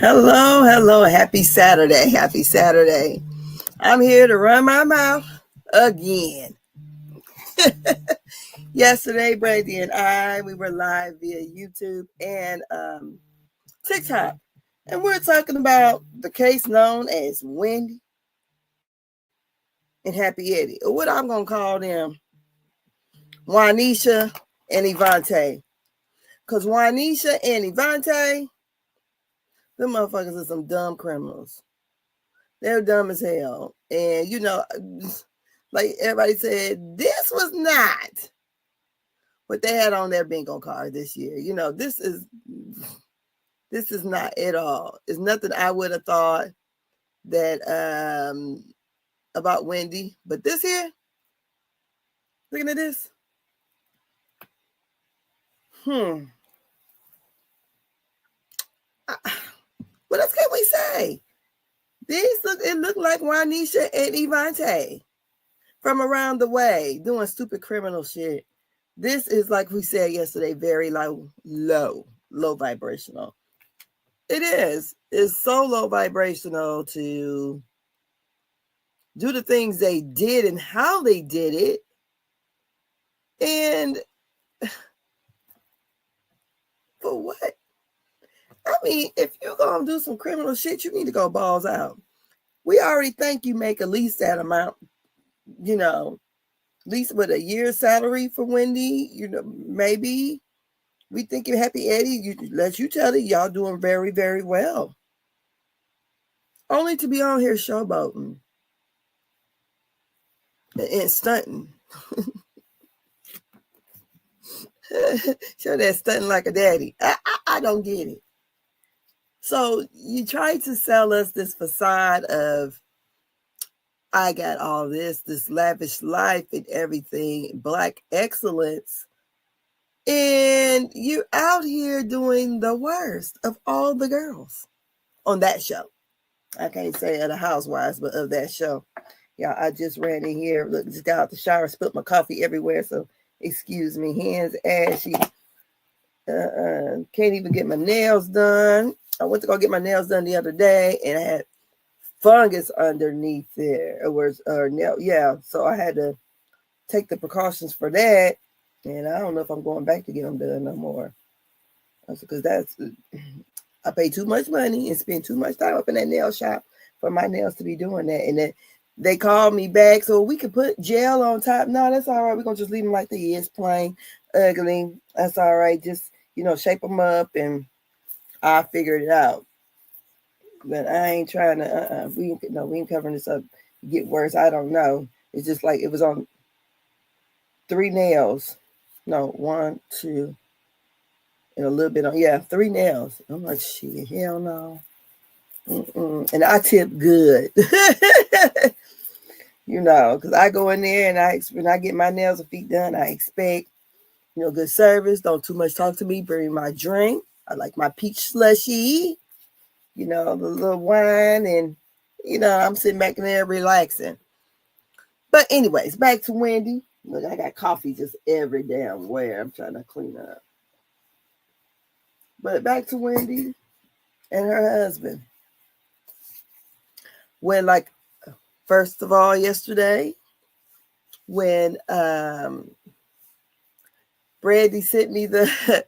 Hello, hello. Happy Saturday. Happy Saturday. I'm here to run my mouth again. Yesterday, Brady and we were live via YouTube and TikTok. And we're talking about the case known as Wendy and Happy Eddie, or what I'm going to call them, Juanisha and Evante. Because Juanisha and Evante, them motherfuckers are some dumb criminals. They're dumb as hell. And, like everybody said, this was not what they had on their bingo card this year. This is not at all. It's nothing I would have thought that about Wendy. But this here, looking at this. What else can we say? It looked like Juanisha and Evante from around the way doing stupid criminal shit. This is, like we said yesterday, very low vibrational. It is. It's so low vibrational to do the things they did and how they did it. And for what? I mean, if you're going to do some criminal shit, you need to go balls out. We already think you make at least that amount, at least with a year's salary for Wendy, maybe. We think you're Happy Eddie. Let you tell it, y'all doing very, very well. Only to be on here showboating and stunting. Show that stunting like a daddy. I don't get it. So you try to sell us this facade of, I got all this lavish life and everything, Black excellence. And you're out here doing the worst of all the girls on that show. I can't say of the Housewives, but of that show. Yeah, I just ran in here. Look, just got out the shower, spilled my coffee everywhere. So excuse me, hands ashy. Can't even get my nails done. I went to go get my nails done the other day, and I had fungus underneath there. So I had to take the precautions for that. And I don't know if I'm going back to get them done no more. Because I pay too much money and spend too much time up in that nail shop for my nails to be doing that. And then they called me back, so we could put gel on top. No, that's all right. We're going to just leave them like they is, plain, ugly. That's all right. Just, shape them up and I figured it out. But I ain't trying to, we ain't covering this up. Get worse. I don't know. It's just like it was on 3 nails. No, 1, 2, and a little bit on, 3 nails. I'm like, shit, hell no. And I tip good. Because I go in there and when I get my nails and feet done, I expect, good service. Don't too much talk to me. Bring my drink. I like my peach slushy, the little wine, and, I'm sitting back in there relaxing. But anyways, back to Wendy. Look, I got coffee just every damn where. I'm trying to clean up. But back to Wendy and her husband. When, first of all, yesterday, when Brandy sent me the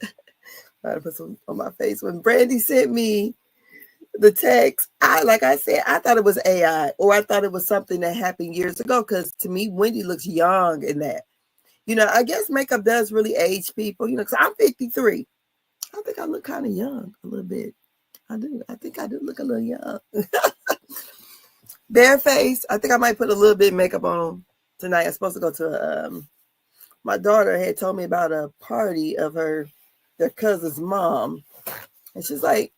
I put some on my face. When Brandy sent me the text, I said, I thought it was AI, or I thought it was something that happened years ago, because to me, Wendy looks young in that. I guess makeup does really age people, because I'm 53. I think I look kind of young a little bit. I do. I think I do look a little young. Bare face. I think I might put a little bit of makeup on tonight. I'm supposed to go to, my daughter had told me about a party of their cousin's mom. And she's like,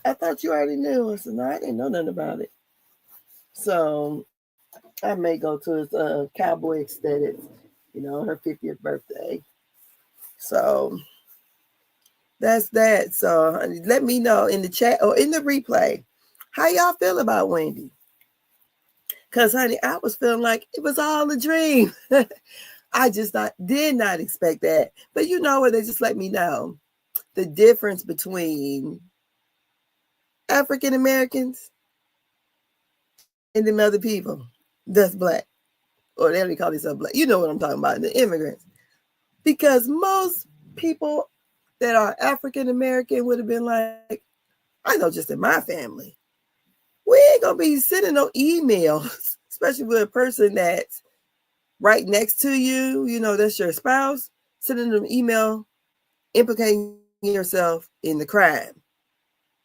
I thought you already knew. I said, no, I didn't know nothing about it. So I may go to his cowboy aesthetics, her 50th birthday. So that's that. So let me know in the chat or in the replay how y'all feel about Wendy. Because, honey, I was feeling like it was all a dream. I just did not expect that. But you know what? They just let me know the difference between African Americans and them other people that's black, or they only call themselves black. You know what I'm talking about, the immigrants. Because most people that are African American would have been like, I know just in my family, we ain't gonna be sending no emails, especially with a person that's right next to you, you know, that's your spouse, sending them email implicating yourself in the crime.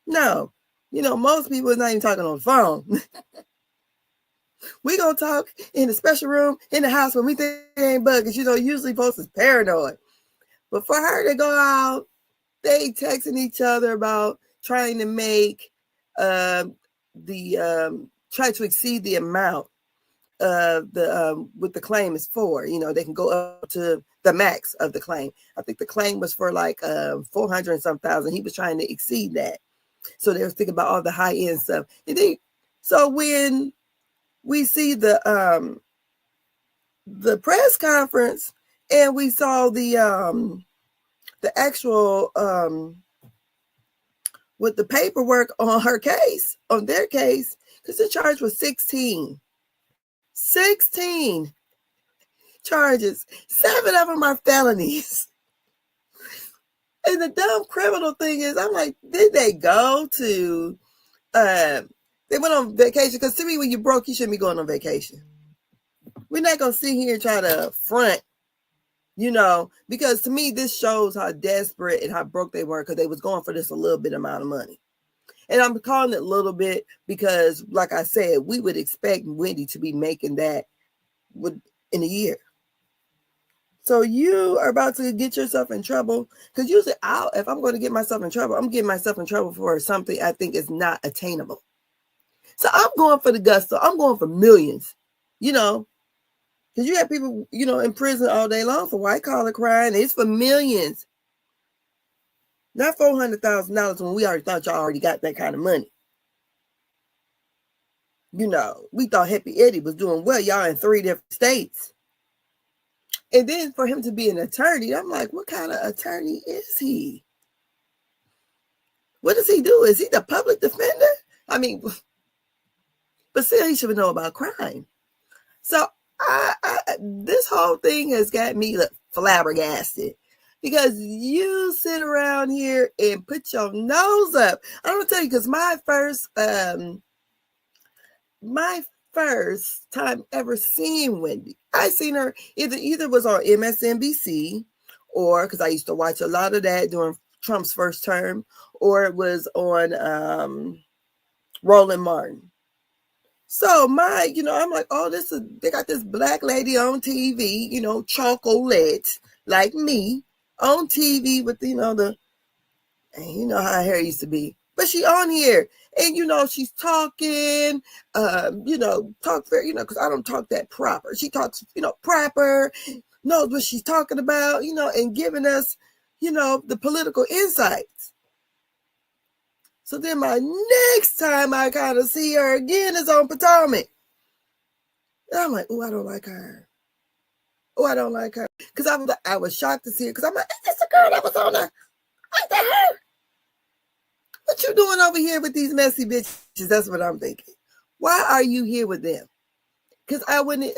No, you know, most people are not even talking on the phone. We gonna talk in the special room in the house when we think they ain't bugging. You know, usually folks is paranoid. But for her to go out, they texting each other about trying to make try to exceed the amount of the what the claim is for. You know, they can go up to the max of the claim. I think the claim was for like 400 and some thousand. He was trying to exceed that. So they were thinking about all the high end stuff. And then, so when we see the press conference and we saw the actual with the paperwork on her case, on their case, because the charge was 16 charges. 7 of them are felonies. And the dumb criminal thing is, I'm like, did they go to they went on vacation? Because to me, when you're broke, you shouldn't be going on vacation. We're not gonna sit here and try to front, you know, because to me, this shows how desperate and how broke they were, because they was going for this a little bit amount of money. And I'm calling it a little bit because, like I said, we would expect Wendy to be making that in a year. So you are about to get yourself in trouble, because usually if I'm going to get myself in trouble, I'm getting myself in trouble for something I think is not attainable. So I'm going for the gusto. I'm going for millions, you know, because you have people, you know, in prison all day long for white collar crime. It's for millions, not $400,000 when we already thought y'all already got that kind of money. You know, we thought Happy Eddie was doing well. Y'all in 3 different states. And then for him to be an attorney, I'm like, what kind of attorney is he? What does he do? Is he the public defender? I mean, but still, he should know about crime. So this whole thing has got me flabbergasted, because you sit around here and put your nose up. I'm gonna tell you, because my first time ever seeing Wendy, I seen her either was on MSNBC, or because I used to watch a lot of that during Trump's first term, or it was on Roland Martin. So I'm like, oh, they got this black lady on TV, you know, chocolate like me on TV with, you know, and you know how her hair used to be, but she on here, and you know, she's talking, you know, talk very, you know, because I don't talk that proper. She talks, you know, proper, knows what she's talking about, you know, and giving us, you know, the political insights. So then my next time I kind of see her again is on Potomac. And I'm like, oh, I don't like her. Oh, I don't like her. Because I was shocked to see her, because I'm like, is this the girl that was on there? Ain't that her? What you doing over here with these messy bitches? That's what I'm thinking. Why are you here with them? Because I wouldn't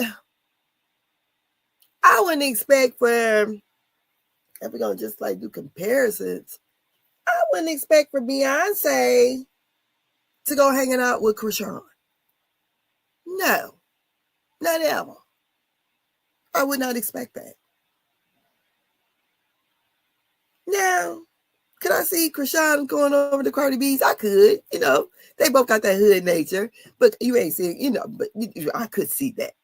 expect for, if we're going to just like do comparisons, I wouldn't expect for Beyonce to go hanging out with Krishan. No, not ever. I would not expect that. Now, could I see Krishan going over to Cardi B's? I could, you know. They both got that hood nature, but you ain't seeing, you know, but I could see that.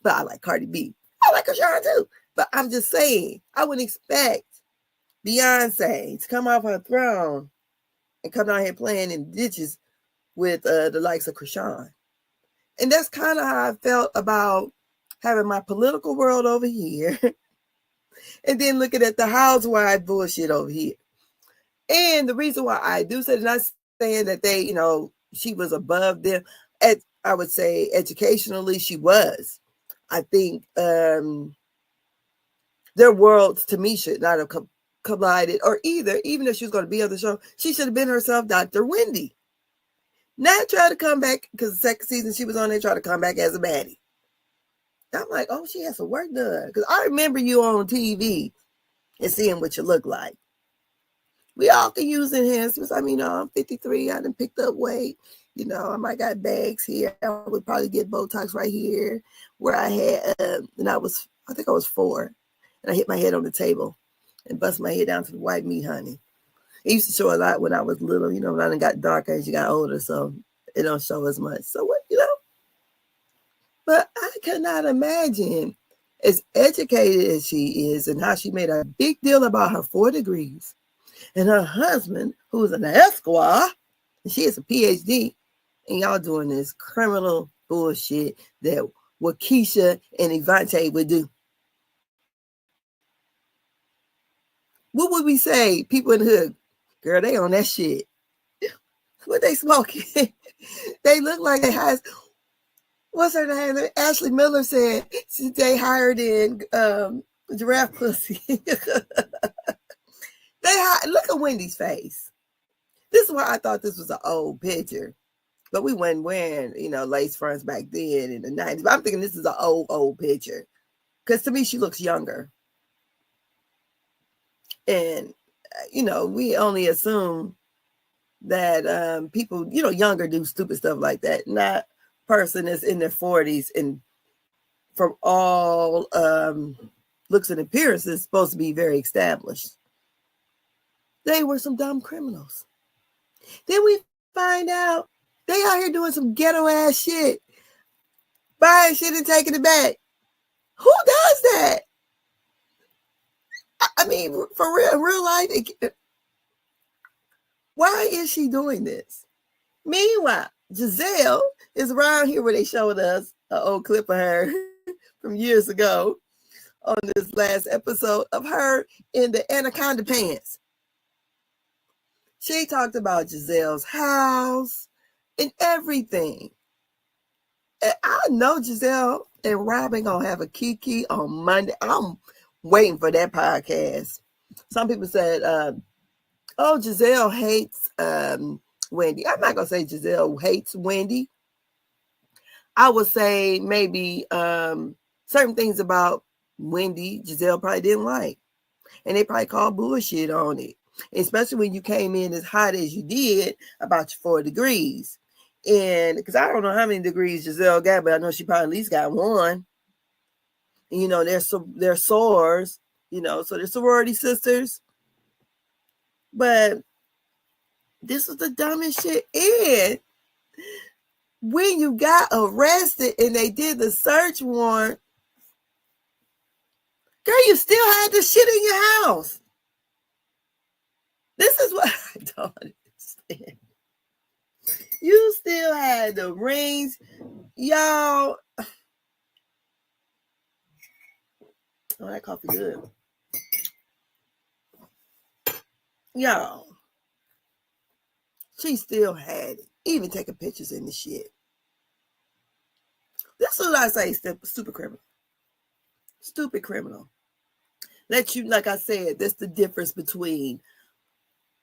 But I like Cardi B. I like Krishan too. But I'm just saying, I wouldn't expect Beyonce to come off her throne and come down here playing in ditches with the likes of Krishan. And that's kind of how I felt about having my political world over here and then looking at the housewife bullshit over here. And the reason why I do say, not saying that they, you know, she was above them. I would say educationally, she was. I think their worlds, to me, should not have collided, or even if she was going to be on the show, she should have been herself, Dr. Wendy. Not try to come back, because the second season she was on there, try to come back as a baddie. I'm like, oh, she has some work done. Because I remember you on TV and seeing what you look like. We all can use enhancements. I mean, I'm 53. I done picked up weight. I might got bags here. I would probably get Botox right here where I had, and I think I was 4. And I hit my head on the table and bust my head down to the white meat, honey. It used to show a lot when I was little, when I done got darker as you got older. So it don't show as much. So what, But I cannot imagine, as educated as she is and how she made a big deal about her 4 degrees and her husband, who's an Esquire, and she has a PhD, and y'all doing this criminal bullshit that what Keisha and Ivante would do. What would we say? People in the hood, girl, they on that shit. What they smoking? They look like they has. What's her name? Ashley Miller said they hired in giraffe pussy. Look at Wendy's face. This is why I thought this was an old picture. But we weren't wearing, lace fronts back then in the 90s. But I'm thinking this is an old picture. Because to me, she looks younger. And, we only assume that people, younger do stupid stuff like that. Not person that's in their 40s and from all looks and appearances supposed to be very established. They were some dumb criminals. Then we find out they out here doing some ghetto ass shit, buying shit and taking it back. Who does that? I mean, for real life, why is she doing this? Meanwhile, Giselle is around here where they showed us an old clip of her from years ago on this last episode of her in the anaconda pants. She talked about Giselle's house and everything. And I know Giselle and Robin gonna have a kiki on Monday. I'm waiting for that podcast. Some people said, oh, Giselle hates Wendy. I'm not gonna say Giselle hates Wendy. I would say maybe certain things about Wendy Giselle probably didn't like. And they probably called bullshit on it. Especially when you came in as hot as you did about your 4 degrees. And because I don't know how many degrees Giselle got, but I know she probably at least got 1. And, they're sores, so they're sorority sisters. But this was the dumbest shit. And when you got arrested and they did the search warrant, girl, you still had the shit in your house. This is what I don't understand. You still had the rings, y'all. Oh, that coffee good. Y'all. She still had it. Even taking pictures in the shit. That's what I say, stupid criminal. Stupid criminal. Let you, like I said, that's the difference between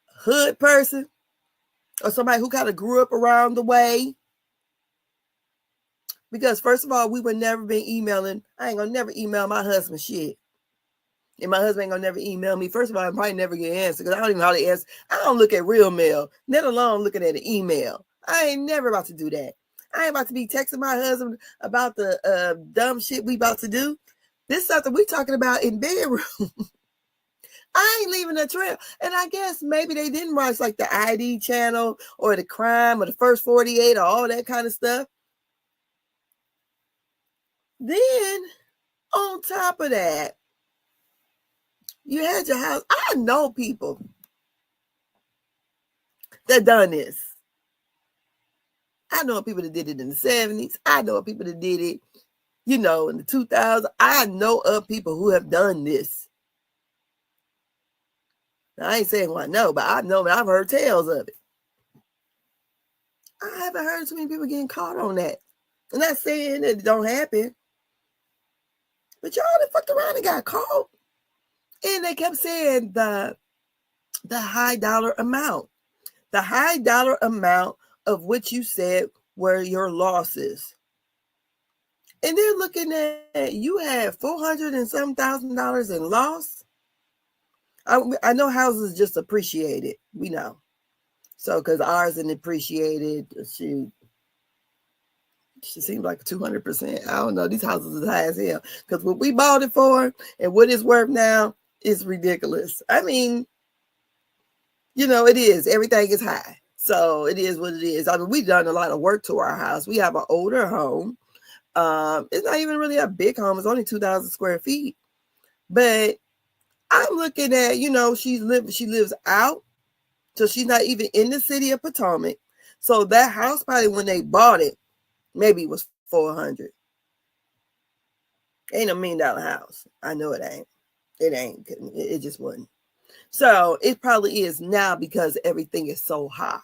a hood person or somebody who kind of grew up around the way. Because first of all, we would never be emailing. I ain't gonna never email my husband shit. And my husband ain't gonna never email me. First of all, I probably never get an answer because I don't even know how to answer. I don't look at real mail, let alone looking at an email. I ain't never about to do that. I ain't about to be texting my husband about the dumb shit we about to do. This is something we talking about in bedroom. I ain't leaving a trail. And I guess maybe they didn't watch like the ID channel or the crime or the first 48 or all that kind of stuff. Then on top of that, you had your house. I know people that done this. I know people that did it in the 70s. I know people that did it, in the 2000s. I know of people who have done this. Now, I ain't saying who I know, but I know, I've heard tales of it. I haven't heard too many people getting caught on that. I'm not saying that it don't happen, but y'all that fucked around and got caught. And they kept saying the high dollar amount. The high dollar amount of what you said were your losses. And they're looking at you had $400 and some $1,000 in loss. I know houses just appreciated. We know. So, because ours and appreciated, she seems like 200%. I don't know. These houses is high as hell. Because what we bought it for and what it's worth now is ridiculous. I mean, it is. Everything is high. So it is what it is. I mean, we've done a lot of work to our house. We have an older home. It's not even really a big home. It's only 2,000 square feet. But I'm looking at, she lives out. So she's not even in the city of Potomac. So that house probably when they bought it, maybe it was $400. Ain't a $1 million house. I know it ain't. It ain't. It just wasn't. So it probably is now because everything is so high.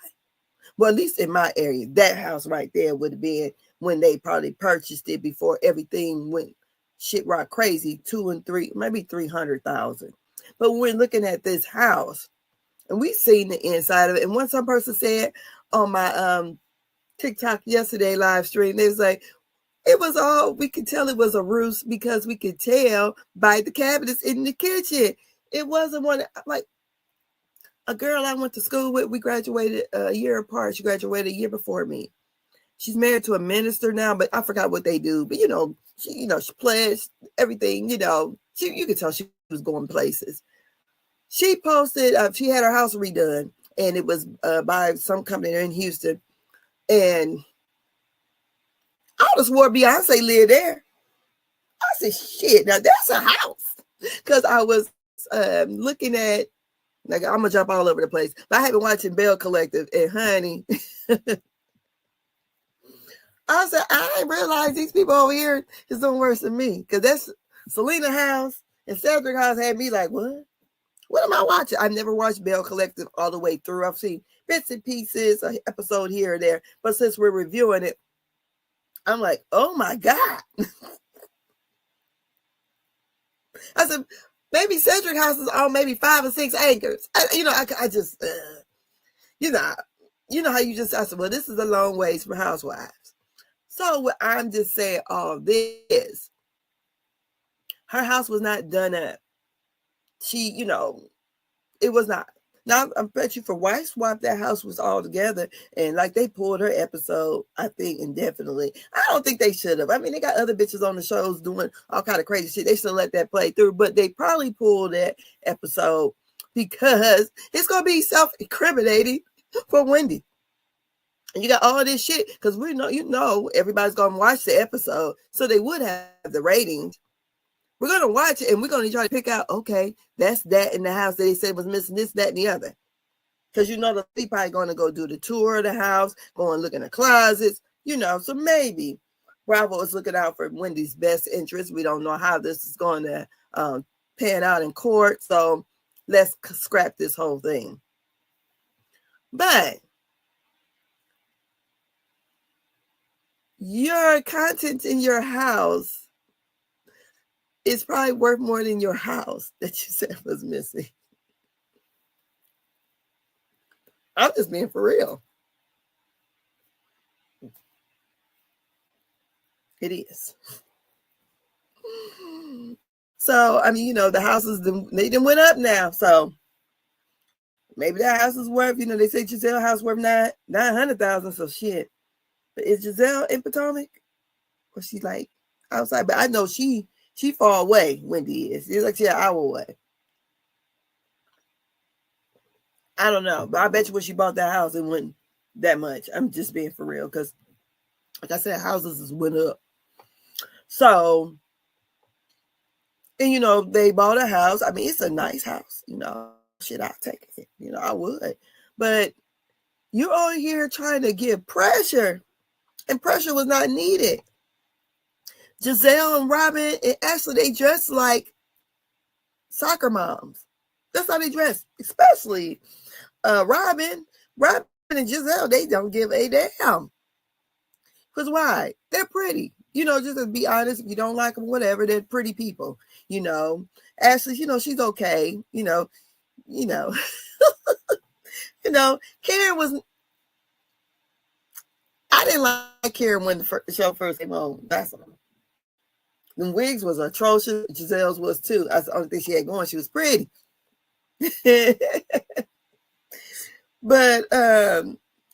Well, at least in my area, that house right there would have been when they probably purchased it before everything went shit rock crazy, 2 and 3, maybe 300,000. But we're looking at this house and we seen the inside of it. And when some person said on my TikTok yesterday live stream, they was like, it was all, we could tell it was a roost because we could tell by the cabinets in the kitchen. It wasn't one, like a girl I went to school with, we graduated a year apart. She graduated a year before me. She's married to a minister now, but I forgot what they do. But she pledged everything, you could tell she was going places. She posted, she had her house redone, and it was by some company in Houston. And I just swore Beyonce lived there. I said, shit, now that's a house. Because I was looking at, like, I'm going to jump all over the place. But I have been watching Bell Collective, and honey, I said, I didn't realize these people over here is doing worse than me. Because that's Selena House and Cedric House had me like, what? What am I watching? I've never watched Bell Collective all the way through. I've seen bits and pieces, an episode here or there. But since we're reviewing it, I'm like, oh my God. I said, maybe Cedric House is on maybe 5 or 6 acres. I just, how you just, I said, well, this is a long ways for housewives. So what I'm just saying all this, her house was not done up. She, it was not. Now, I bet you for Wife Swap, that house was all together. And like they pulled her episode, I think, indefinitely. I don't think they should have. I mean, they got other bitches on the shows doing all kind of crazy shit. They should let that play through. But they probably pulled that episode because it's going to be self-incriminating for Wendy. And you got all this shit because we know, everybody's going to watch the episode. So they would have the ratings. We're going to watch it and we're going to try to pick out, okay, that's that in the house that they said was missing this, that, and the other. Because they're probably going to go do the tour of the house, go and look in the closets, so maybe Bravo is looking out for Wendy's best interest. We don't know how this is going to pan out in court. So let's scrap this whole thing. But your content in your house is probably worth more than your house that you said was missing. I'm just being for real. It is. So, I mean, the houses, they done went up now. So maybe that house is worth, they say Giselle house worth $900,000. So shit. But is Giselle in Potomac? Or she like outside? But I know she far away, Wendy is. It's like she's an hour away. I don't know. But I bet you when she bought that house, it wasn't that much. I'm just being for real. Because, like I said, houses went up. So, and, they bought a house. I mean, it's a nice house. Shit, I'll take it. I would. But you're on here trying to give pressure. And pressure was not needed. Giselle and Robin and Ashley, they dress like soccer moms. That's how they dress. Especially Robin and Giselle, they don't give a damn. Because why? They're pretty. Just to be honest, if you don't like them, whatever, they're pretty people. Ashley, she's okay. Karen was, I didn't like Karen when the show first came on. That's all. The wigs was atrocious. Giselle's was too. That's the only thing she had going. She was pretty. But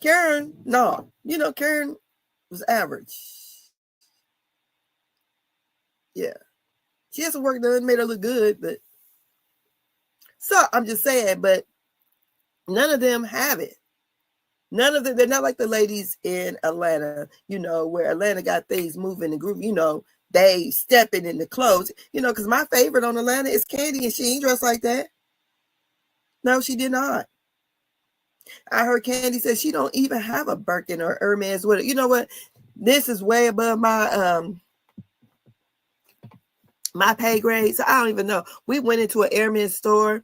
Karen, no. You know, Karen was average. Yeah. She had some work done, made her look good, but so I'm just saying, but none of them have it. None of them, they're not like the ladies in Atlanta, you know, where Atlanta got things moving and grooving, you know, they stepping in the clothes, you know, because my favorite on Atlanta is Candy, and she ain't dressed like that. No, she did not. I heard Candy say she don't even have a Birkin or Hermes with it. You know what? This is way above my my pay grade, so I don't even know. We went into an Hermes store,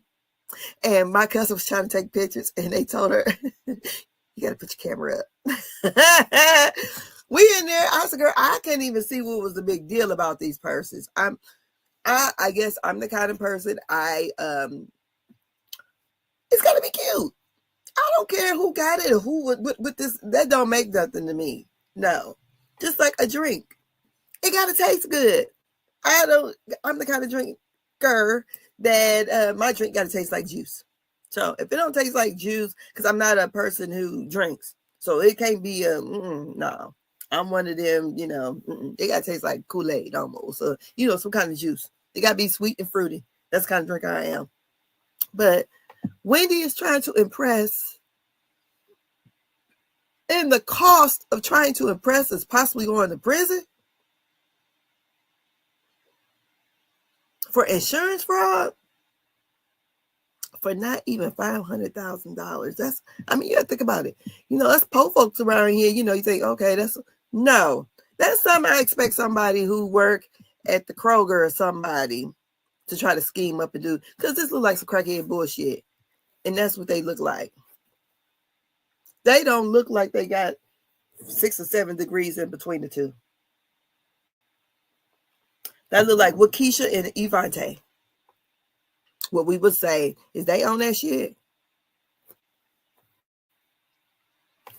and my cousin was trying to take pictures, and they told her, "You got to put your camera up." We in there. I said, "Girl, I can't even see what was the big deal about these purses." I guess I'm the kind of person it's got to be cute. I don't care who got it or who with this. That don't make nothing to me. No, just like a drink, it got to taste good. I'm the kind of drinker that my drink got to taste like juice. So if it don't taste like juice, because I'm not a person who drinks, so it can't be no. I'm one of them, you know. It got to taste like Kool-Aid almost, so you know, some kind of juice. It got to be sweet and fruity. That's the kind of drink I am. But Wendy is trying to impress, and the cost of trying to impress is possibly going to prison for insurance fraud for not even $500,000. That's, I mean, you have to think about it. You know, that's poor folks around here. You know, you think, okay, that's something I expect somebody who work at the Kroger or somebody to try to scheme up and do, because this looks like some crackhead bullshit. And that's what they look like. They don't look like they got 6 or 7 degrees in between the two. That look like Waukesha and Evante. What we would say is they own that shit.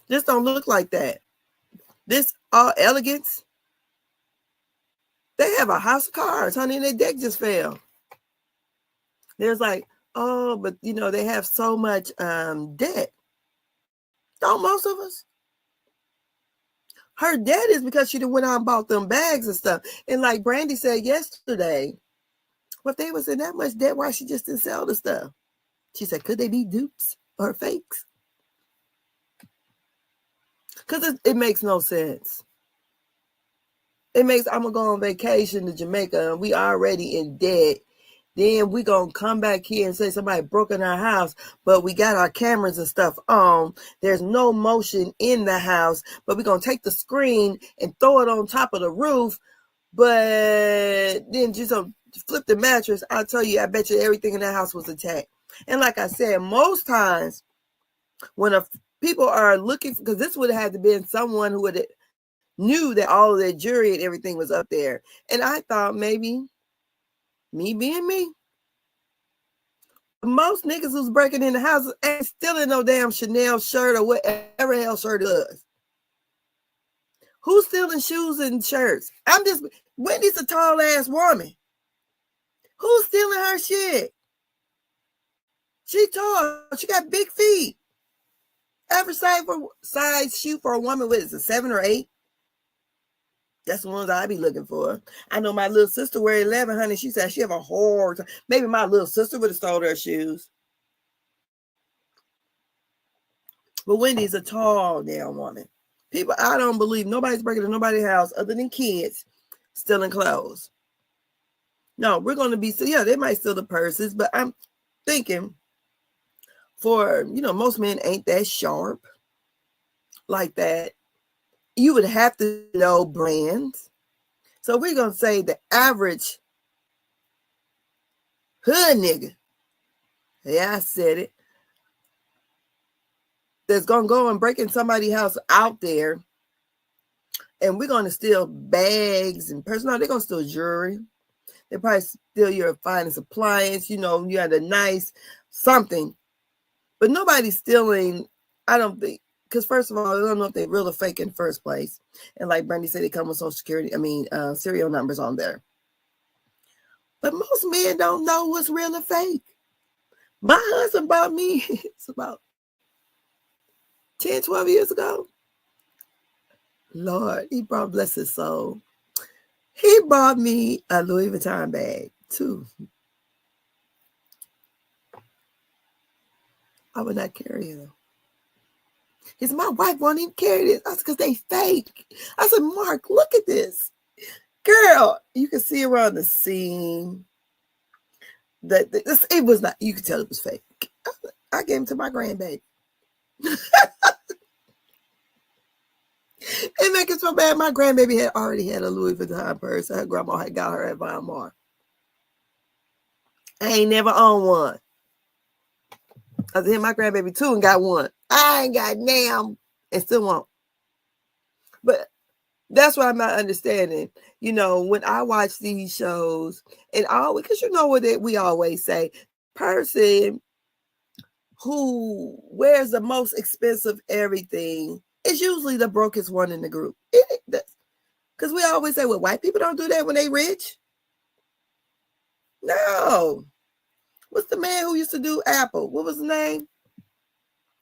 This don't look like that. This all elegance. They have a house of cards, honey, and their deck just fell. There's like, oh, but you know, they have so much debt. Don't most of us? Her debt is because she done went out and bought them bags and stuff. And like Brandy said yesterday, if they was in that much debt, why she just didn't sell the stuff? She said, could they be dupes or fakes? Because it makes no sense. It makes, I'm going to go on vacation to Jamaica and we already in debt. Then we going to come back here and say somebody broke in our house, but we got our cameras and stuff on. There's no motion in the house, but we're going to take the screen and throw it on top of the roof. But then just flip the mattress. I'll tell you, I bet you everything in that house was attacked. And like I said, most times when people are looking, because this would have had to been someone who would have knew that all of their jewelry and everything was up there. And I thought maybe me being me, most niggas who's breaking in the house ain't stealing no damn Chanel shirt or whatever hell shirt it was. Who's stealing shoes and shirts? Wendy's a tall ass woman. Who's stealing her shit? She tall. She got big feet. Average size shoe for a woman with is a 7 or 8. That's the ones I be looking for. I know my little sister wear 11, honey. She said she have a hard time. Maybe my little sister would have stole her shoes. But Wendy's a tall damn woman. People, I don't believe nobody's breaking into nobody's house other than kids stealing clothes. No, we're going to be, so yeah, they might steal the purses, but I'm thinking for, you know, most men ain't that sharp like that. You would have to know brands. So we're going to say the average hood nigga, yeah, I said it, that's going to go and break in somebody's house out there, and we're going to steal bags and purses. No, they're going to steal jewelry. They probably steal your finest appliance. You know, you had a nice something. But nobody's stealing, I don't think, because first of all, I don't know if they're real or fake in the first place. And like Brandy said, they come with social security, serial numbers on there. But most men don't know what's real or fake. My husband bought me, it's about 10, 12 years ago. Lord, he brought, bless his soul. He bought me a Louis Vuitton bag, too. I would not carry it. He said, my wife won't even carry this. I said, because they fake. I said, Mark, look at this. Girl, you can see around the seam. It was not, you could tell it was fake. I gave him to my grandbaby. It make it so bad. My grandbaby had already had a Louis Vuitton purse. Her grandma had got her at Weimar. I ain't never owned one. I was in my grandbaby too and got one. I ain't got damn and still won't. But that's what I'm not understanding. You know, when I watch these shows, and always, because you know what we always say, person who wears the most expensive everything is usually the brokest one in the group. Because we always say, well, white people don't do that when they rich. No. What's the man who used to do Apple? What was his name?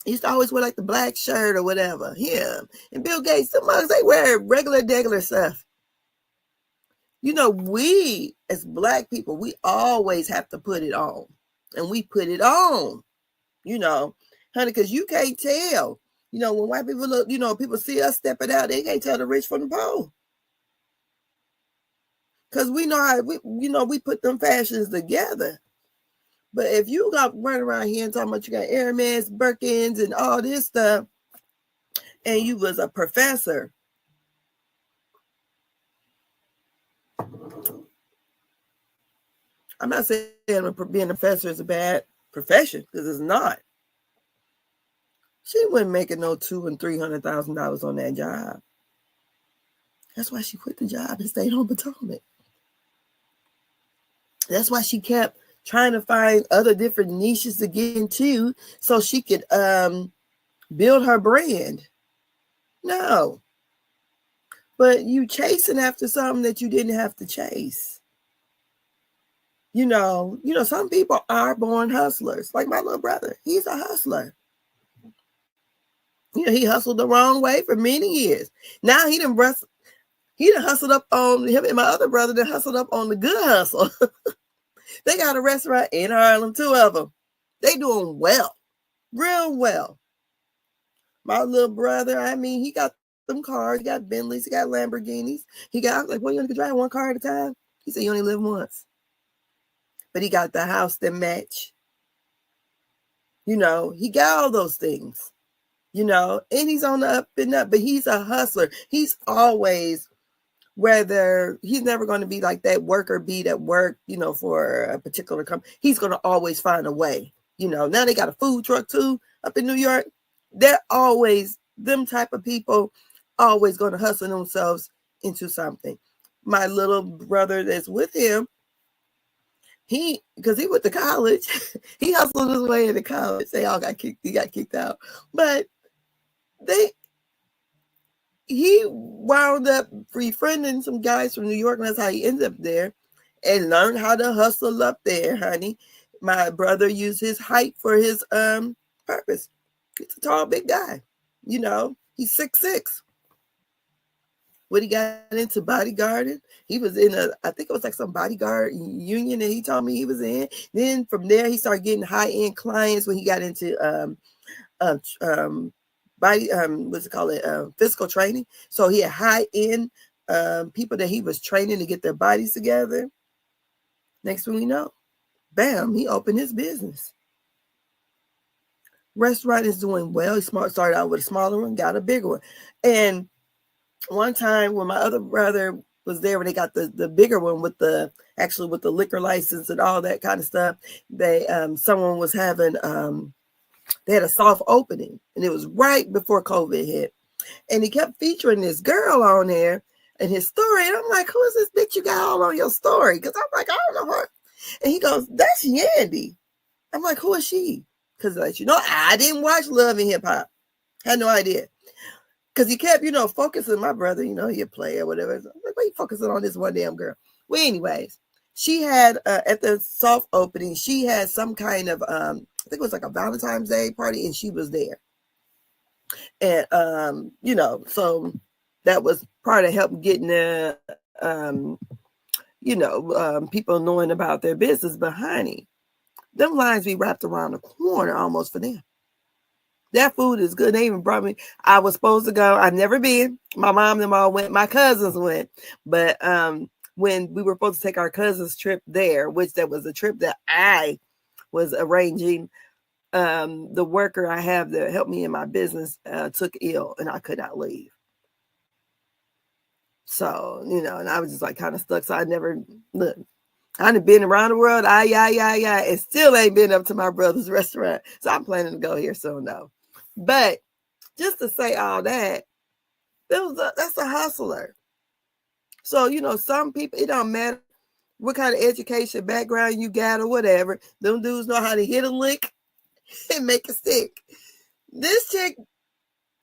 He used to always wear like the black shirt or whatever. Him. And Bill Gates, the mugs, they wear regular stuff. You know, we as black people, we always have to put it on. And we put it on. You know, honey, because you can't tell. You know, when white people look, you know, people see us stepping out, they can't tell the rich from the poor. Because we know how, we put them fashions together. But if you got running around here and talking about you got Hermes, Birkins, and all this stuff, and you was a professor, I'm not saying being a professor is a bad profession, because it's not. She wasn't making no $200,000 and $300,000 on that job. That's why she quit the job and stayed on Potomac. That's why she kept trying to find other different niches to get into so she could build her brand. No. But you chasing after something that you didn't have to chase. You know, some people are born hustlers. Like my little brother, he's a hustler. You know, he hustled the wrong way for many years. Now he done hustled up on him, and my other brother done hustled up on the good hustle. They got a restaurant in Harlem, 2 of them. They doing well, real well. My little brother, he got them cars. He got Bentleys. He got Lamborghinis. I was like, well, you only can drive one car at a time? He said, you only live once. But he got the house that match. You know, he got all those things. You know, and he's on the up and up, but he's a hustler. He's always, whether he's never going to be like that worker bee at work, you know, for a particular company. He's going to always find a way. You know, now they got a food truck too up in New York. They're always, them type of people, always going to hustle themselves into something. My little brother that's with him, because he went to college, he hustled his way into college. They all got kicked out. But he wound up befriending some guys from New York, and that's how he ended up there and learned how to hustle up there, honey. My brother used his height for his purpose. He's a tall, big guy. You know, he's 6'6". When he got into bodyguarding, he was in I think it was like some bodyguard union that he told me he was in. Then from there, he started getting high-end clients when he got into physical training. So he had high-end people that he was training to get their bodies together. Next thing we know, bam, he opened his business. Restaurant is doing well. He started out with a smaller one, got a bigger one. And one time when my other brother was there, when they got the bigger one with the liquor license and all that kind of stuff, someone was having they had a soft opening, and it was right before COVID hit. And he kept featuring this girl on there and his story. And I'm like, who is this bitch you got all on your story? Because I'm like, I don't know her. And he goes, that's Yandy. I'm like, who is she? Because, like, I didn't watch Love and Hip Hop. Had no idea. Because he kept, focusing my brother, he a player or whatever. Like, why you focusing on this one damn girl? Well, anyways, she had, at the soft opening, she had some kind of, I think it was like a Valentine's Day party, and she was there. And, so that was part of help getting the, people knowing about their business. But honey, them lines be wrapped around the corner almost for them. That food is good. They even brought me. I was supposed to go. I've never been. My mom and them all went. My cousins went. But when we were supposed to take our cousin's trip there, which that was a trip that I was arranging, the worker I have that helped me in my business took ill, and I could not leave. So, and I was just like kind of stuck. So I never look. I've been around the world, and still ain't been up to my brother's restaurant. So I'm planning to go here soon, though. But just to say all that, that's a hustler. So, some people, it don't matter what kind of education background you got or whatever. Them dudes know how to hit a lick and make it stick. This chick,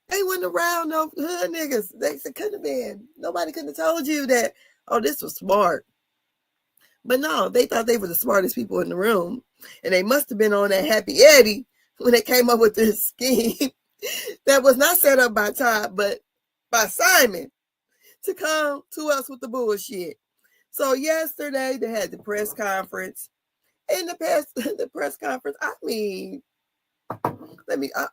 they went around no hood niggas. They couldn't have been. Nobody could have told you that, oh, this was smart. But no, they thought they were the smartest people in the room. And they must have been on that Happy Eddie when they came up with this scheme that was not set up by Todd, but by Simon to come to us with the bullshit. So yesterday they had the press conference. In the press conference, I'm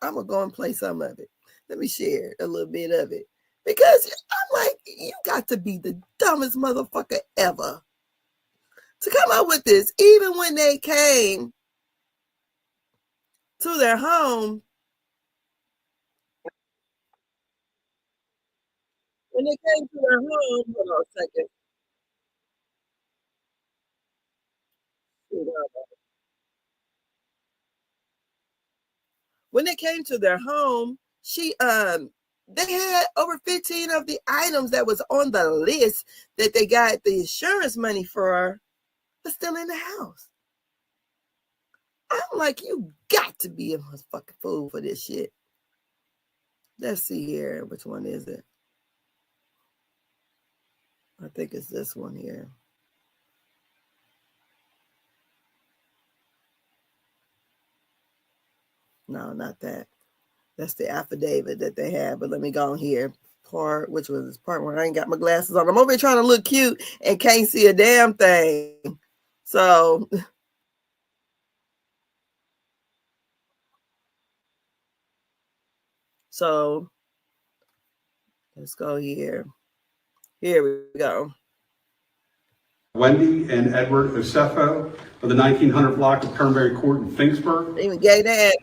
gonna go and play some of it. Let me share a little bit of it. Because I'm like, you got to be the dumbest motherfucker ever to come up with this. Even when they came to their home, hold on a second. When they came to their home, they had over 15 of the items that was on the list that they got the insurance money for, but still in the house. I'm like, you got to be a motherfucking fool for this shit. Let's see here. Which one is it? I think it's this one here. No, not that. That's the affidavit that they have. But let me go on here. Which was this part where I ain't got my glasses on. I'm over here trying to look cute and can't see a damn thing. So let's go here. Here we go. Wendy and Edward Osefo of the 1900 block of Turnberry Court in Finksburg,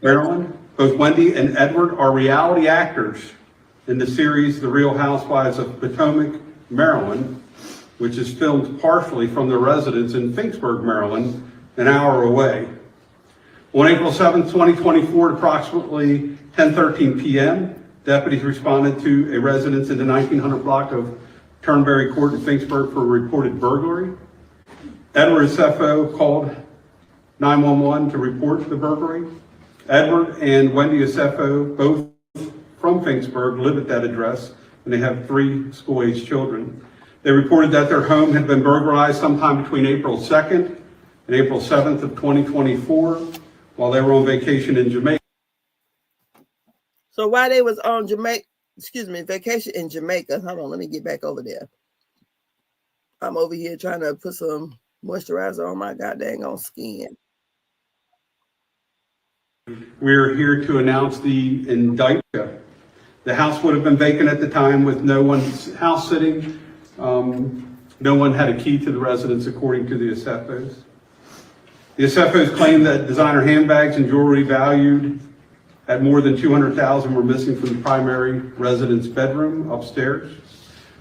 Maryland. Both Wendy and Edward are reality actors in the series The Real Housewives of Potomac, Maryland, which is filmed partially from their residence in Finksburg, Maryland, an hour away. On April 7, 2024, at approximately 10:13 p.m., deputies responded to a residence in the 1900 block of Turnberry Court in Finksburg for a reported burglary. Edward Osefo called 911 to report the burglary. Edward and Wendy Osefo, both from Finksburg, live at that address, and they have 3 school-age children. They reported that their home had been burglarized sometime between April 2nd and April 7th of 2024 while they were on vacation in Jamaica. So while they was on vacation in Jamaica, hold on, let me get back over there. I'm over here trying to put some moisturizer on my goddamn skin. We're here to announce the indictment. The house would have been vacant at the time with no one's house sitting. No one had a key to the residence according to the Osefos. The Osefos claim that designer handbags and jewelry valued at more than $200,000 were missing from the primary residence bedroom upstairs.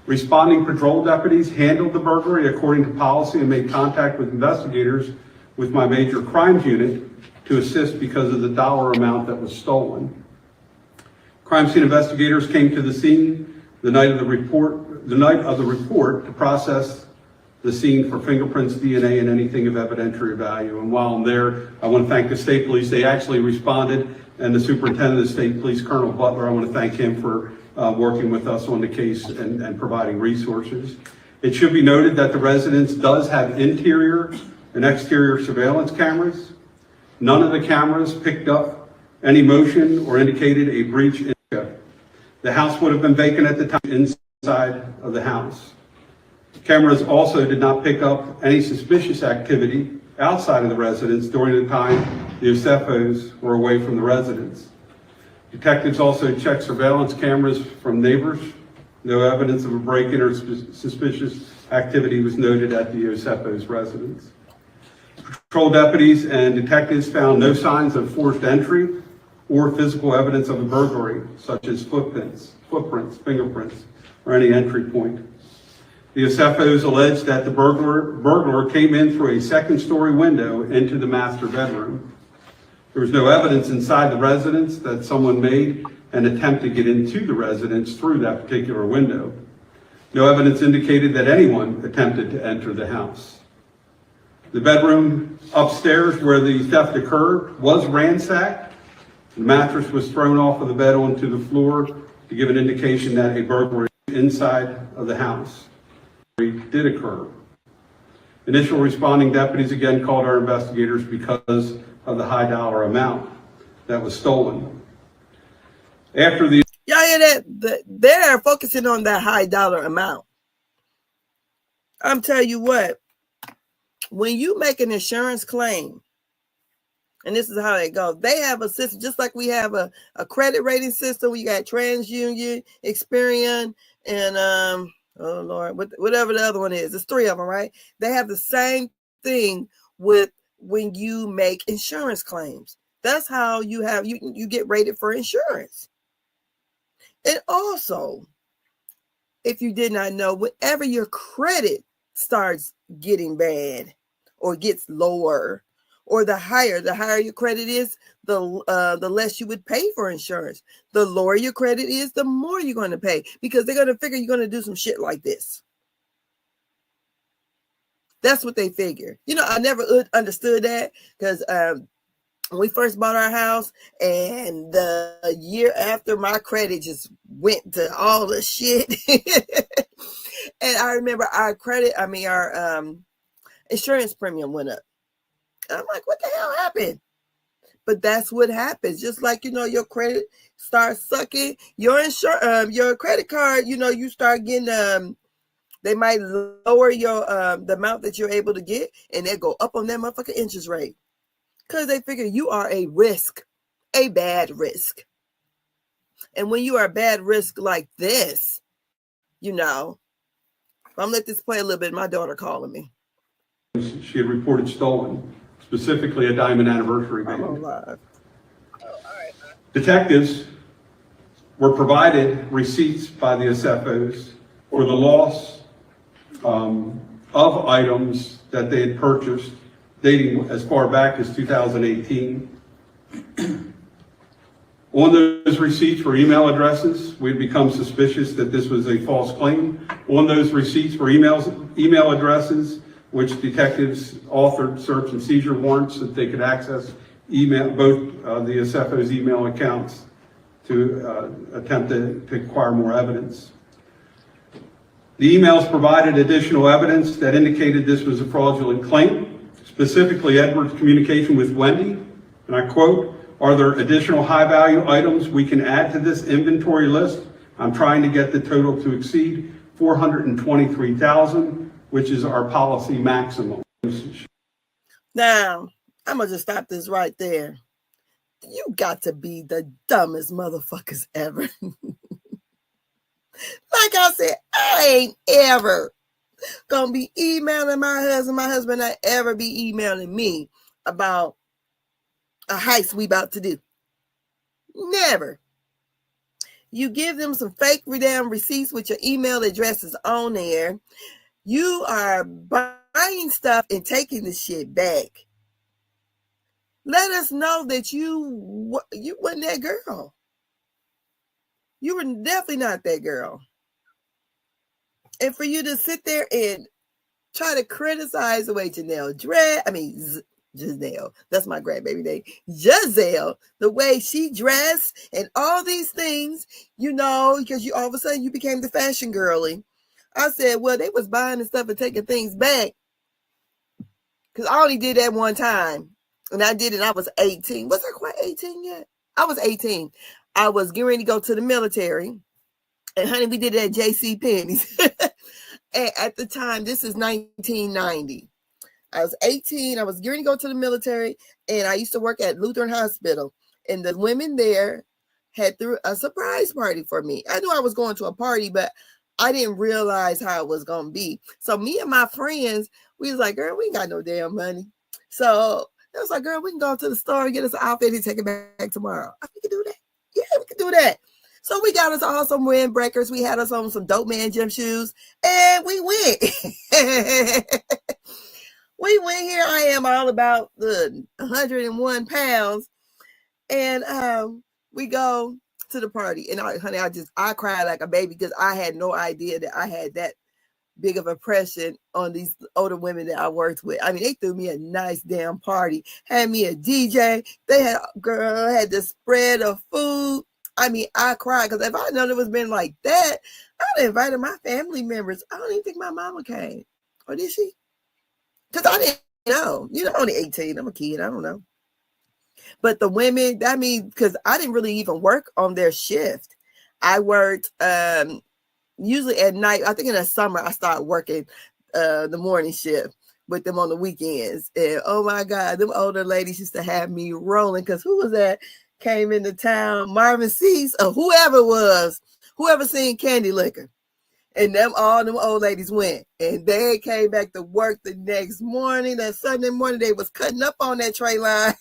Responding patrol deputies handled the burglary according to policy and made contact with investigators with my major crimes unit to assist because of the dollar amount that was stolen. Crime scene investigators came to the scene the night of the report to process the scene for fingerprints, DNA, and anything of evidentiary value. And while I'm there, I want to thank the state police. They actually responded and the Superintendent of State Police, Colonel Butler. I want to thank him for working with us on the case and providing resources. It should be noted that the residence does have interior and exterior surveillance cameras. None of the cameras picked up any motion or indicated a breach. The house would have been vacant at the time inside of the house. Cameras also did not pick up any suspicious activity outside of the residence during the time the Osefos were away from the residence. Detectives also checked surveillance cameras from neighbors. No evidence of a break-in or suspicious activity was noted at the Osefos' residence. Patrol deputies and detectives found no signs of forced entry or physical evidence of a burglary, such as footprints, fingerprints, or any entry point. The Osefos alleged that the burglar came in through a second-story window into the master bedroom. There was no evidence inside the residence that someone made an attempt to get into the residence through that particular window. No evidence indicated that anyone attempted to enter the house. The bedroom upstairs where the theft occurred was ransacked. The mattress was thrown off of the bed onto the floor to give an indication that a burglary inside of the house did occur. Initial responding deputies again called our investigators because of the high dollar amount that was stolen. After the y'all hear that? They're focusing on that high dollar amount. I'm telling you what, when you make an insurance claim, and this is how it goes, they have a system just like we have a credit rating system. We got TransUnion, Experian, and oh Lord, whatever the other one is. There's three of them, right? They have the same thing with when you make insurance claims. That's how you get rated for insurance. And also, if you did not know, whenever your credit starts getting bad or gets lower, or the higher your credit is, the less you would pay for insurance. The lower your credit is, the more you're going to pay, because they're going to figure you're going to do some shit like this. That's what they figure. You know, I never understood that, because when we first bought our house, and the year after, my credit just went to all the shit. And I remember our insurance premium went up. I'm like, what the hell happened? But that's what happens. Just like, you know, your credit starts sucking, your credit card, you know, you start getting, they might lower your, the amount that you're able to get, and they go up on that motherfucking interest rate. Because they figure you are a risk, a bad risk. And when you are a bad risk like this, you know, I'm going to let this play a little bit. My daughter calling me. She had reported stolen, specifically a diamond anniversary band. I'm alive. Oh, all right. Detectives were provided receipts by the Osefos for the loss of items that they had purchased dating as far back as 2018. On those receipts were email addresses. We'd become suspicious that this was a false claim. On those receipts were email addresses, which detectives authored search and seizure warrants that they could access both the Osefos' email accounts to attempt to acquire more evidence. The emails provided additional evidence that indicated this was a fraudulent claim, specifically Edward's communication with Wendy, and I quote, "Are there additional high-value items we can add to this inventory list? I'm trying to get the total to exceed $423,000, which is our policy maximum." Now, I'm going to just stop this right there. You got to be the dumbest motherfuckers ever. Like I said, I ain't ever going to be emailing my husband not ever be emailing me about a heist we about to do. Never. You give them some fake damn receipts with your email addresses on there. You are buying stuff and taking the shit back. Let us know that you wasn't that girl. You were definitely not that girl. And for you to sit there and try to criticize the way Janelle dressed, Giselle. That's my grandbaby name. Giselle, the way she dressed and all these things, you know, because you all of a sudden you became the fashion girly. I said, well, they was buying the stuff and taking things back. Because I only did that one time. And I did it, I was 18. Was I quite 18 yet? I was 18. I was getting ready to go to the military. And honey, we did it at J.C. Penney's. And at the time, this is 1990. I was 18. I was getting to go to the military, and I used to work at Lutheran Hospital. And the women there had threw a surprise party for me. I knew I was going to a party, but I didn't realize how it was going to be. So me and my friends, we was like, girl, we ain't got no damn money. So I was like, girl, we can go to the store and get us an outfit and take it back tomorrow. We can do that. Yeah, we can do that. So we got us all some windbreakers. We had us on some dope man gym shoes, and we went. We went here. I am all about the 101 pounds. And we go to the party. And honey, I cried like a baby because I had no idea that I had that big of a impression on these older women that I worked with. I mean, they threw me a nice damn party. Had me a DJ. They had the spread of food. I mean, I cried because if I known it was been like that, I'd have invited my family members. I don't even think my mama came. Or did she? Because I didn't know. You know, only 18. I'm a kid. I don't know. But the women, I mean, because I didn't really even work on their shift. I worked usually at night. I think in the summer, I started working the morning shift with them on the weekends. And oh my God, them older ladies used to have me rolling. Because who was that? Came into town, Marvin Cease, or whoever it was, whoever seen Candy Liquor. And all them old ladies went. And they came back to work the next morning. That Sunday morning, they was cutting up on that tray line.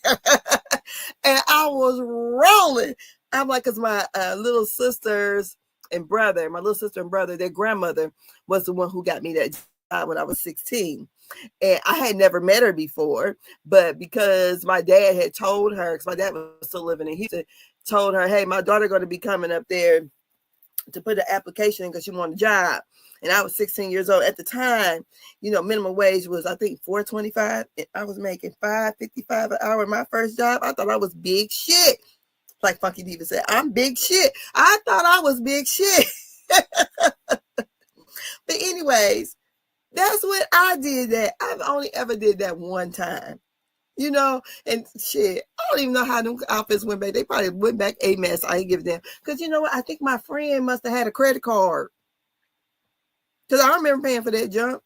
And I was rolling. I'm like, because my little sisters and brother, their grandmother was the one who got me that job when I was 16. And I had never met her before, but because my dad had told her, because my dad was still living in Houston, told her, hey, my daughter going to be coming up there to put an application in because she wanted a job. And I was 16 years old at the time. You know, minimum wage was, I think, $4.25. And I was making $5.55 an hour. My first job, I thought I was big shit. Like Funky Diva said, I'm big shit. I thought I was big shit. But anyways, that's what I did that. I've only ever did that one time. You know, and shit, I don't even know how them outfits went back. They probably went back a mess. I ain't give them. Because you know what? I think my friend must have had a credit card. Because I remember paying for that junk.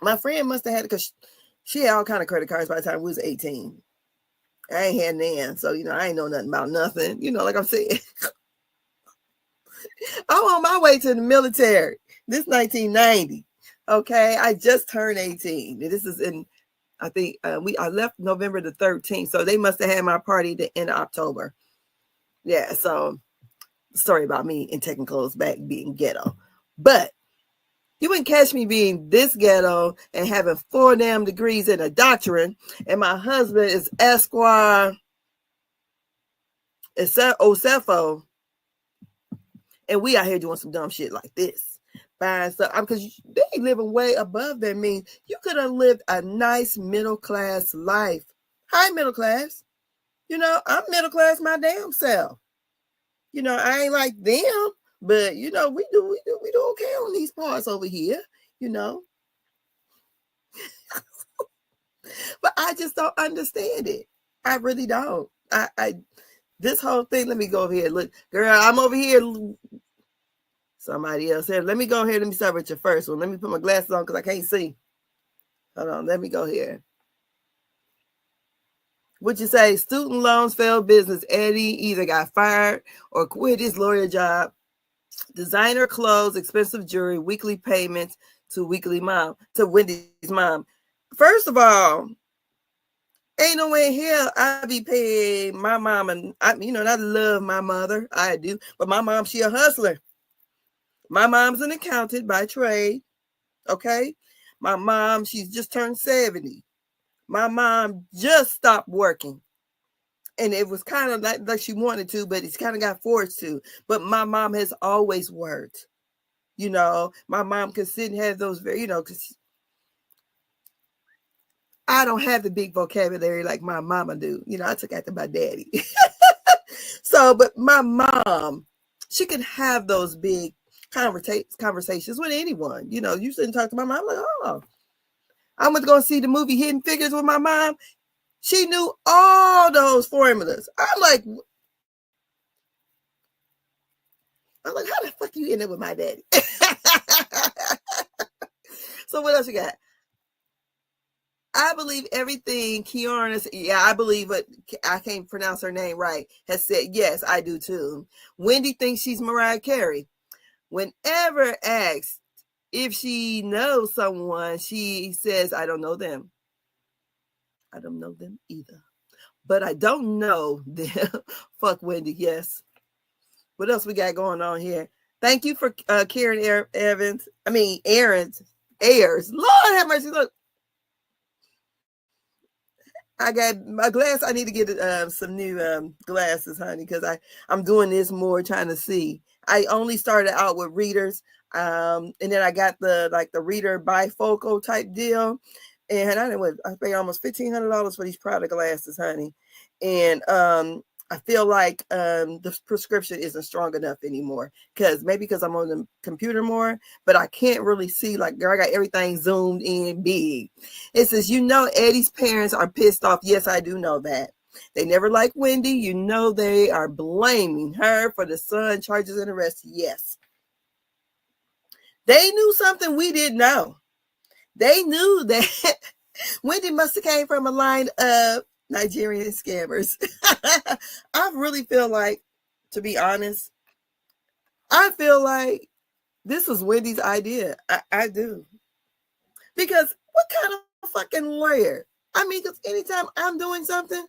My friend must have had it because she had all kind of credit cards by the time we was 18. I ain't had none. So, you know, I ain't know nothing about nothing. You know, like I'm saying. I'm on my way to the military. This 1990. Okay. I just turned 18. This is in, I think I left November the 13th. So they must have had my party the end of October. Yeah. So sorry about me and taking clothes back being ghetto. But you wouldn't catch me being this ghetto and having 4 damn degrees in a doctorate. And my husband is Esquire Osefo. And we out here doing some dumb shit like this. Buying stuff. Because they living way above that means you could have lived a nice middle class life. High middle class. You know, I'm middle class my damn self. You know, I ain't like them. But, you know, we do okay on these parts over here, you know. But I just don't understand it. I really don't. This whole thing, let me go over here. Look, girl, I'm over here. Somebody else said, let me go here. Let me start with your first one. Let me put my glasses on because I can't see. Hold on. Let me go here. What you say? Student loans, failed business. Eddie either got fired or quit his lawyer job. Designer clothes, expensive jewelry, weekly payments to Wendy's mom. First of all, ain't no way in hell I be paying my mom, and I love my mother. I do, but my mom, she a hustler. My mom's an accountant by trade. Okay, my mom, she's just turned 70. My mom just stopped working. And it was kind of like she wanted to, but it's kind of got forced to. But my mom has always worked. You know, my mom could sit and have those very, you know, because I don't have the big vocabulary like my mama do. You know, I took after my daddy. So, but my mom, she can have those big conversations with anyone. You know, you shouldn't talk to my mom. I'm like, oh, I went to go see the movie Hidden Figures with my mom. She knew all those formulas. I'm like, how the fuck you end up with my daddy? So what else you got? I believe everything Kiana said. Yeah, I believe it. I can't pronounce her name right. Has said, yes, I do too. Wendy thinks she's Mariah Carey. Whenever asked if she knows someone, she says, I don't know them. I don't know them either. But I don't know them. Fuck Wendy, yes. What else we got going on here? Thank you for Karen Evans. I mean, Aaron's Ayers. Lord have mercy. Look. I got my glass. I need to get some new glasses, honey, because I'm doing this more trying to see. I only started out with readers, and then I got the reader bifocal type deal, and I paid almost $1,500 for these Prada glasses, honey, and I feel like the prescription isn't strong enough anymore because I'm on the computer more, but I can't really see. Like, girl, I got everything zoomed in big. It says, Eddie's parents are pissed off. Yes, I do know that. They never liked Wendy. They are blaming her for the son charges and arrest. Yes. They knew something we didn't know. They knew that Wendy must have came from a line of Nigerian scammers. I really feel like, to be honest, I feel like this was Wendy's idea. I do. Because what kind of fucking lawyer? I mean, because anytime I'm doing something,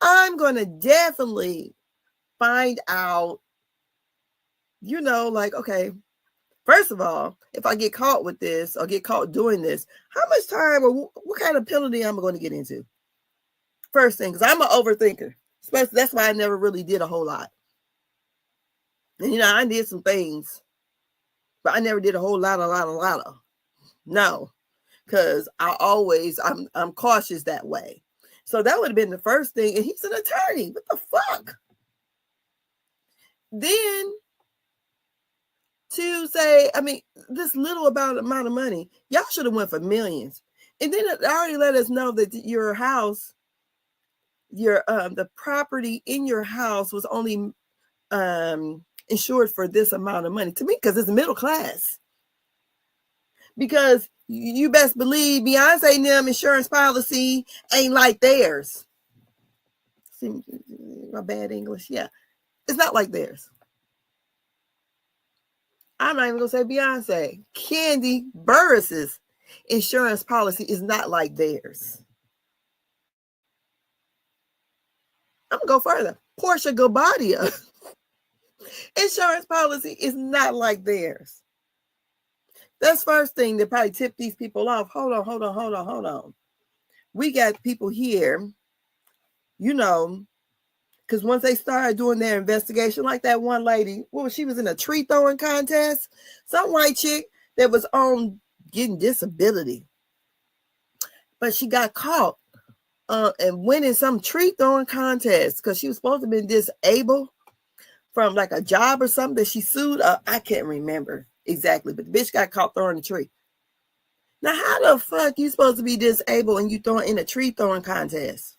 I'm going to definitely find out, like, okay, first of all, if I get caught with this or get caught doing this, how much time or what kind of penalty am I going to get into? First thing, because I'm an overthinker. Especially, that's why I never really did a whole lot. And, I did some things, but I never did a whole lot of. No, because I'm cautious that way. So that would have been the first thing. And he's an attorney. What the fuck? Then to say, I mean, this little amount of money, y'all should have went for millions. And then it already let us know that your house, the property in your house was only insured for this amount of money. To me, because it's middle class. Because you best believe Beyonce and them insurance policy ain't like theirs. See, my bad English. Yeah, it's not like theirs. I'm not even gonna say Beyonce. Candy Burris's insurance policy is not like theirs. I'm gonna go further. Portia Gabadia insurance policy is not like theirs. That's first thing that probably tipped these people off. Hold on. We got people here, because once they started doing their investigation, like that one lady, she was in a tree throwing contest, some white chick that was on getting disability, but she got caught and winning some tree throwing contest because she was supposed to have been disabled from like a job or something that she sued. I can't remember exactly, but the bitch got caught throwing a tree. Now, how the fuck you supposed to be disabled and you throwing in a tree throwing contest?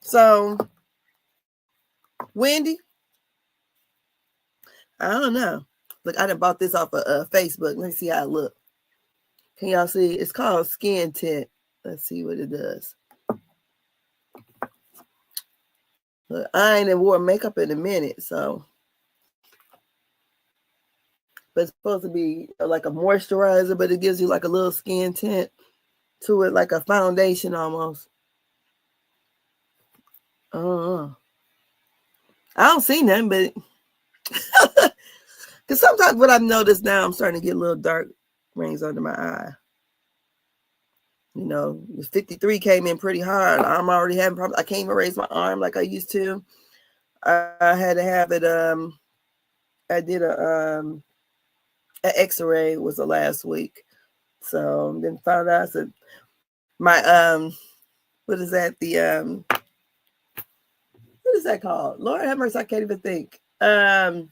So, Wendy, I don't know. Look, I done bought this off of Facebook. Let me see how it look. Can y'all see? It's called Skin Tint. Let's see what it does. Look, I ain't wore makeup in a minute, so. But it's supposed to be like a moisturizer, but it gives you like a little skin tint to it, like a foundation almost. I don't see nothing, but because sometimes what I've noticed now, I'm starting to get little dark rings under my eye. 53 came in pretty hard. I'm already having problems. I can't even raise my arm like I used to. I had to have it. I did an x-ray was the last week. So then found out, I said, my what is that? What is that called? Lord have mercy, I can't even think. My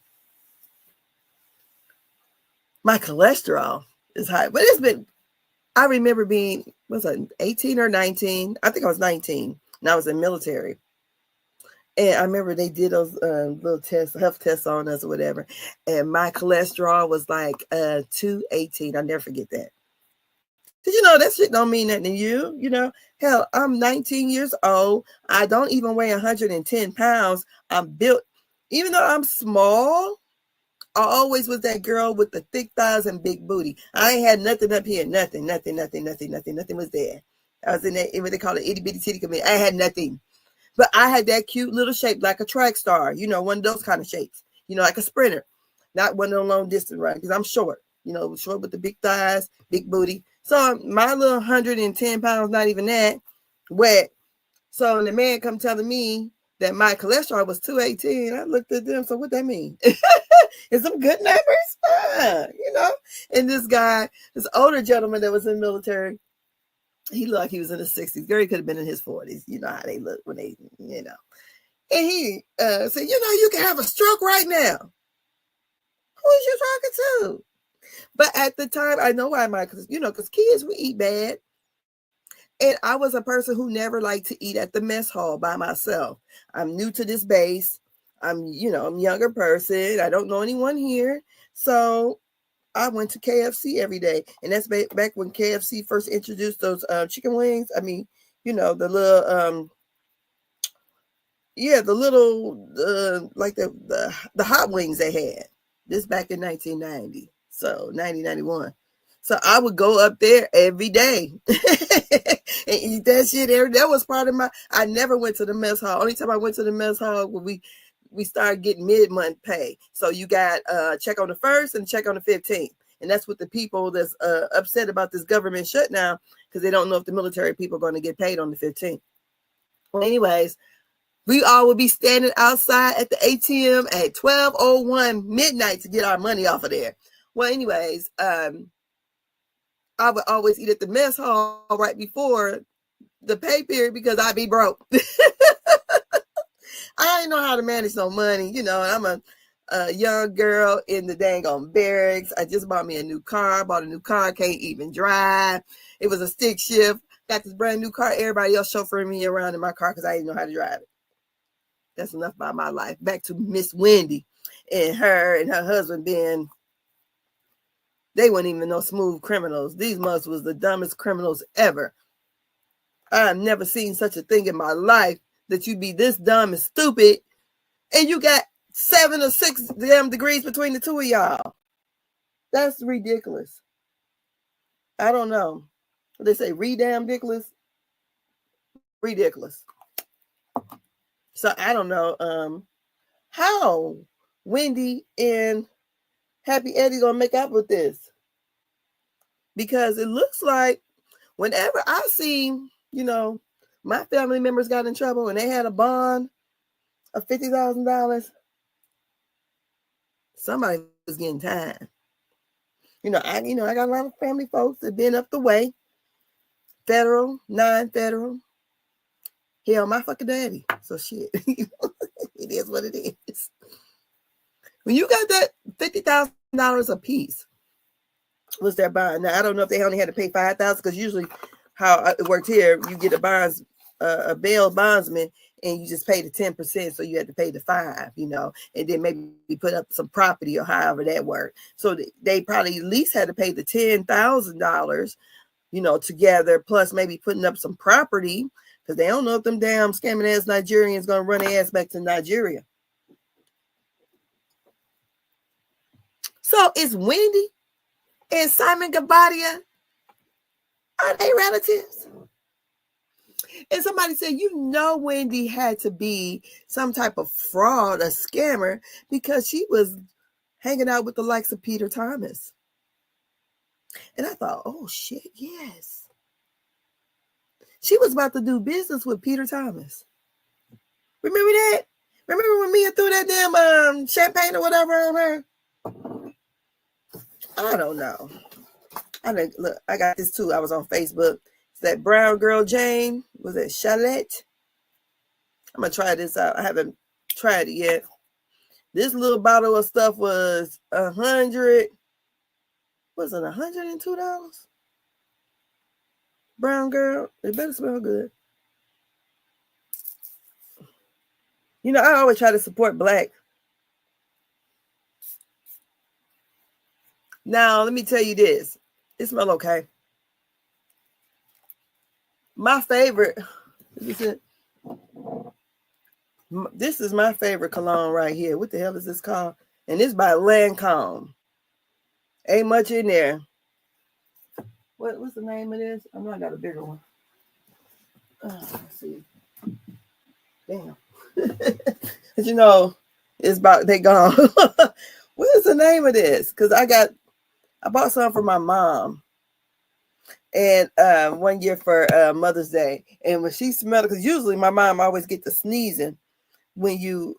cholesterol is high, but it's been. I remember being, was I 18 or 19? I think I was 19, and I was in the military. And I remember they did those little tests, health tests on us or whatever, and my cholesterol was like 218. I'll never forget that. Did you know that shit don't mean nothing to you? You know, hell, I'm 19 years old. I don't even weigh 110 pounds. I'm built, even though I'm small, I always was that girl with the thick thighs and big booty. I ain't had nothing up here. Nothing was there. I was in that, what they call it, itty bitty titty committee. I had nothing. But I had that cute little shape like a track star, you know, one of those kind of shapes, you know, like a sprinter, not one of those long distance runs, because I'm short, you know, short with the big thighs, big booty. So my little 110 pounds, not even that, wet. So the man come telling me that my cholesterol was 218. I looked at them. So what that mean? Is some good numbers? You know? And this guy, this older gentleman that was in the military, he looked like he was in his 60s. Gary could have been in his 40s. You know how they look when they, you know. And he said, you know, you can have a stroke right now. Who is you talking to? But at the time, I know why because kids, we eat bad. And I was a person who never liked to eat at the mess hall by myself. I'm new to this base. I'm a younger person. I don't know anyone here. So I went to KFC every day. And that's back when KFC first introduced those chicken wings. I mean, the little, like the hot wings they had. This back in 1990. So 91. So I would go up there every day and eat that shit. That was part of I never went to the mess hall. Only time I went to the mess hall when we started getting mid-month pay. So you got check on the 1st and check on the 15th. And that's what the people that's upset about this government shutdown, because they don't know if the military people are going to get paid on the 15th. Well, anyways, we all would be standing outside at the ATM at 12:01 midnight to get our money off of there. Well, anyways, I would always eat at the mess hall right before the pay period because I'd be broke. I didn't know how to manage no money. And I'm a young girl in the dang on barracks. I just bought me a new car. Bought a new car, can't even drive. It was a stick shift. Got this brand new car. Everybody else chauffeuring me around in my car because I didn't know how to drive it. That's enough about my life. Back to Miss Wendy and her husband being, they weren't even no smooth criminals. These must was the dumbest criminals ever. I've never seen such a thing in my life, that you be this dumb and stupid and you got 7 or 6 damn degrees between the two of y'all. That's ridiculous. I don't know. They say ridiculous. Ridiculous. So I don't know how Wendy and Happy Eddie gonna make up with this, because it looks like whenever I see, my family members got in trouble and they had a bond of $50,000, somebody was getting time. I got a lot of family folks that been up the way, federal, non-federal. Hell, my fucking daddy. So shit, it is what it is. When you got that $50,000 a piece, was their bond? Now I don't know if they only had to pay $5,000, because usually how it worked here, you get a bail bondsman, and you just pay the 10%, so you had to pay the 5%, and then maybe put up some property or however that worked. So they probably at least had to pay the $10,000, together, plus maybe putting up some property, because they don't know if them damn scamming ass Nigerians gonna run their ass back to Nigeria. So is Wendy and Simon Gabadia, are they relatives? And somebody said, Wendy had to be some type of fraud, a scammer, because she was hanging out with the likes of Peter Thomas. And I thought, oh shit, yes. She was about to do business with Peter Thomas. Remember that? Remember when Mia threw that damn champagne or whatever on her? I don't know. Look, I got this too. I was on Facebook. It's that Brown Girl Jane. Was it Chalet? I'm going to try this out. I haven't tried it yet. This little bottle of stuff was $100. Was it $102? Brown Girl. It better smell good. You know, I always try to support Black. Now, let me tell you this. It smells okay. My favorite, this is my favorite cologne right here. What the hell is this called? And it's by Lancome. Ain't much in there. What's the name of this? I know I got a bigger one. Let's see. Damn. But you know, it's about, they gone. What is the name of this? Because I bought some for my mom. And one year for Mother's Day. And when she smelled it, because usually my mom always get the sneezing when you,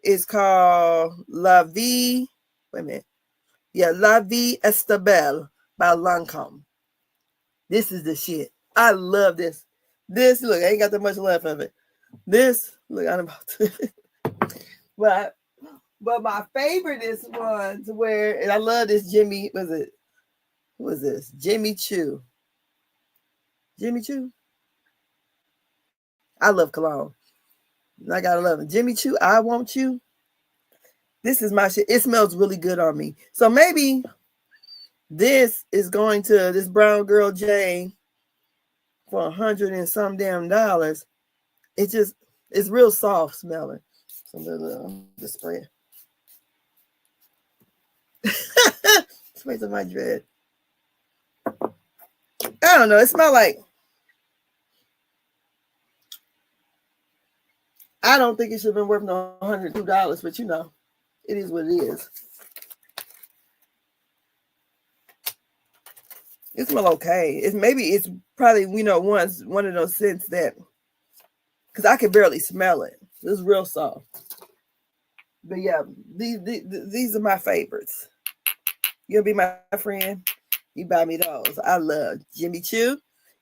it's called La Vie, wait a minute. Yeah, La Vie Estable by Lancome. This is the shit. I love this. This, look, I ain't got that much left of it. This, look, I'm about to. But my favorite is one to where, and I love this Jimmy, who was this? Jimmy Choo. Jimmy Choo? I love cologne. I gotta love it. Jimmy Choo, I Want You. This is my shit. It smells really good on me. So maybe this is going to this Brown Girl Jane for $100 and some damn dollars. It's real soft smelling. So the spray. Sprays on my dread. I don't know. It smells like, I don't think it should have been worth no $102, but you know, it is what it is. It smells okay. It's probably, you know, one of those scents that, because I can barely smell it. It's real soft. But yeah, these are my favorites. You'll be my friend. You buy me those. I love Jimmy Choo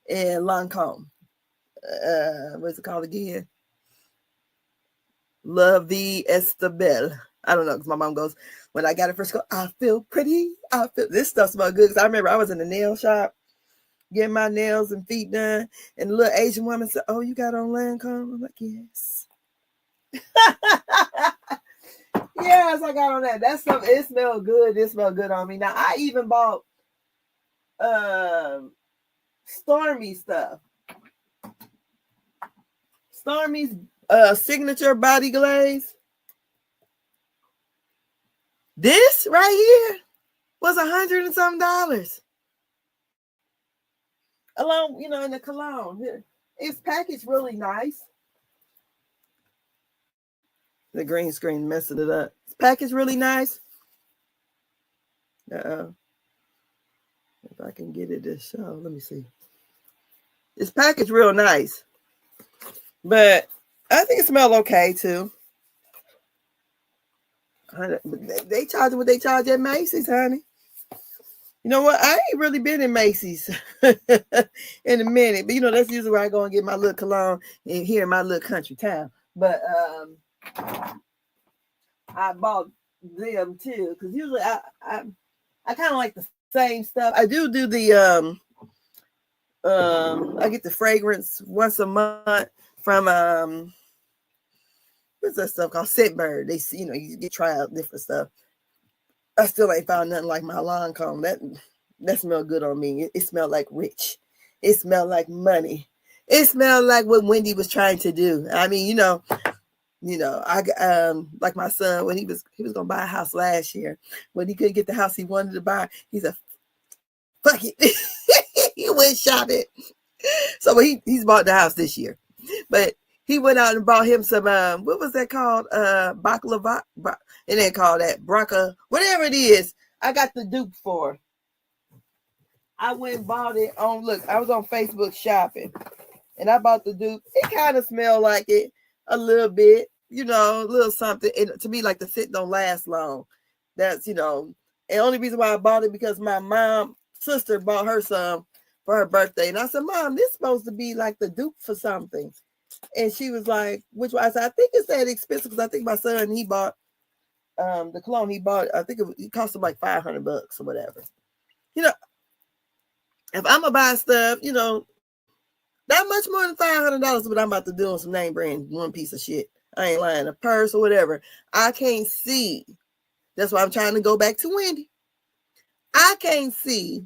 and Lancome. What's it called again? La Vie Estable. I don't know, because my mom goes, when I got it first, I feel pretty. This stuff smells good. Because I remember I was in the nail shop getting my nails and feet done. And the little Asian woman said, oh, you got on Lancome? I'm like, yes. Yes, I got on that. That stuff, it smelled good. It smelled good on me. Now, I even bought Stormy stuff. Stormy's signature body glaze. This right here was $100 and some dollars. Along, you know, in the cologne. It's packaged really nice. The green screen messing it up. It's packaged really nice. If I can get it to show. Let me see. It's packaged real nice. But I think it smells okay too. They charge what they charge at Macy's, honey. You know what? I ain't really been in Macy's in a minute. But you know, that's usually where I go and get my little cologne here in my little country town. But I bought them too. Because usually I kind of like the same stuff. I do the I get the fragrance once a month from what's that stuff called? Scentbird. They see, you know, you get try out different stuff. I still ain't found nothing like my Lancome. That smelled good on me. It smelled like rich. It smelled like money. It smelled like what Wendy was trying to do. I mean, you know, I like my son when he was gonna buy a house last year. When he couldn't get the house he wanted to buy, he said, "Fuck it." He went shopping. So he's bought the house this year, but he went out and bought him some what was that called? Baklava. It ain't called that. Braca, whatever it is. I got the dupe for. I went and bought it on. Look, I was on Facebook shopping, and I bought the dupe. It kind of smelled like it a little bit, you know, a little something. And to me, like the scent don't last long. That's, you know, and the only reason why I bought it because my mom sister bought her some for her birthday. And I said, Mom, this is supposed to be like the dupe for something. And she was like, which one? I said, I think it's that expensive because I think my son, he bought the cologne he bought, I think it cost him like $500 or whatever. You know, if I'm gonna buy stuff, you know, not much more than $500 what I'm about to do on some name brand, one piece of shit. I ain't lying, a purse or whatever. I can't see. That's why I'm trying to go back to Wendy. I can't see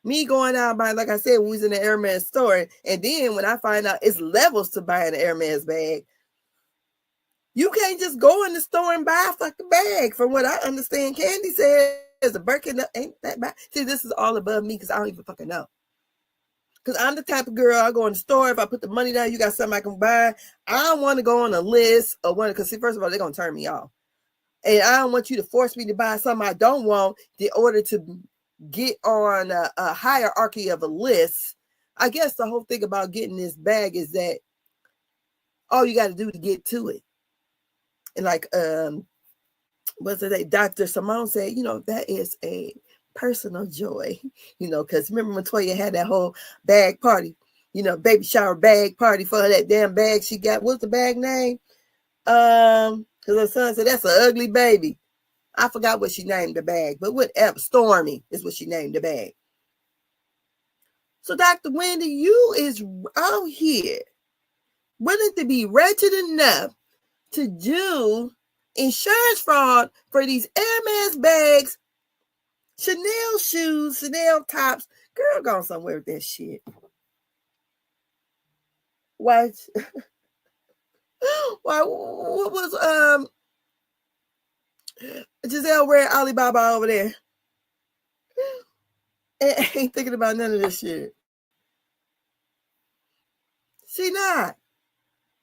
me going out by, like I said, when we was in the Hermes store, and then when I find out it's levels to buying an Hermes bag, you can't just go in the store and buy a fucking bag. From what I understand, Candy says a Birkin ain't that bad. See, this is all above me because I don't even fucking know. Because I'm the type of girl, I go in the store, if I put the money down, you got something I can buy. I don't want to go on a list or one, because see, first of all, they're going to turn me off. And I don't want you to force me to buy something I don't want in order to get on a hierarchy of a list. I guess the whole thing about getting this bag is that all you got to do to get to it. And like, what's it? Dr. Simone said, you know, that is a personal joy, you know, because remember when Toya had that whole bag party, you know, baby shower bag party for that damn bag she got. What's the bag name? Because her son said that's an ugly baby. I forgot what she named the bag, but whatever. Stormy is what she named the bag. So Dr. Wendy, you is out here willing to be wretched enough to do insurance fraud for these Hermes bags, Chanel shoes, Chanel tops. Girl, gone somewhere with that shit. Why? What was Giselle wearing Alibaba over there? And ain't thinking about none of this shit. She not.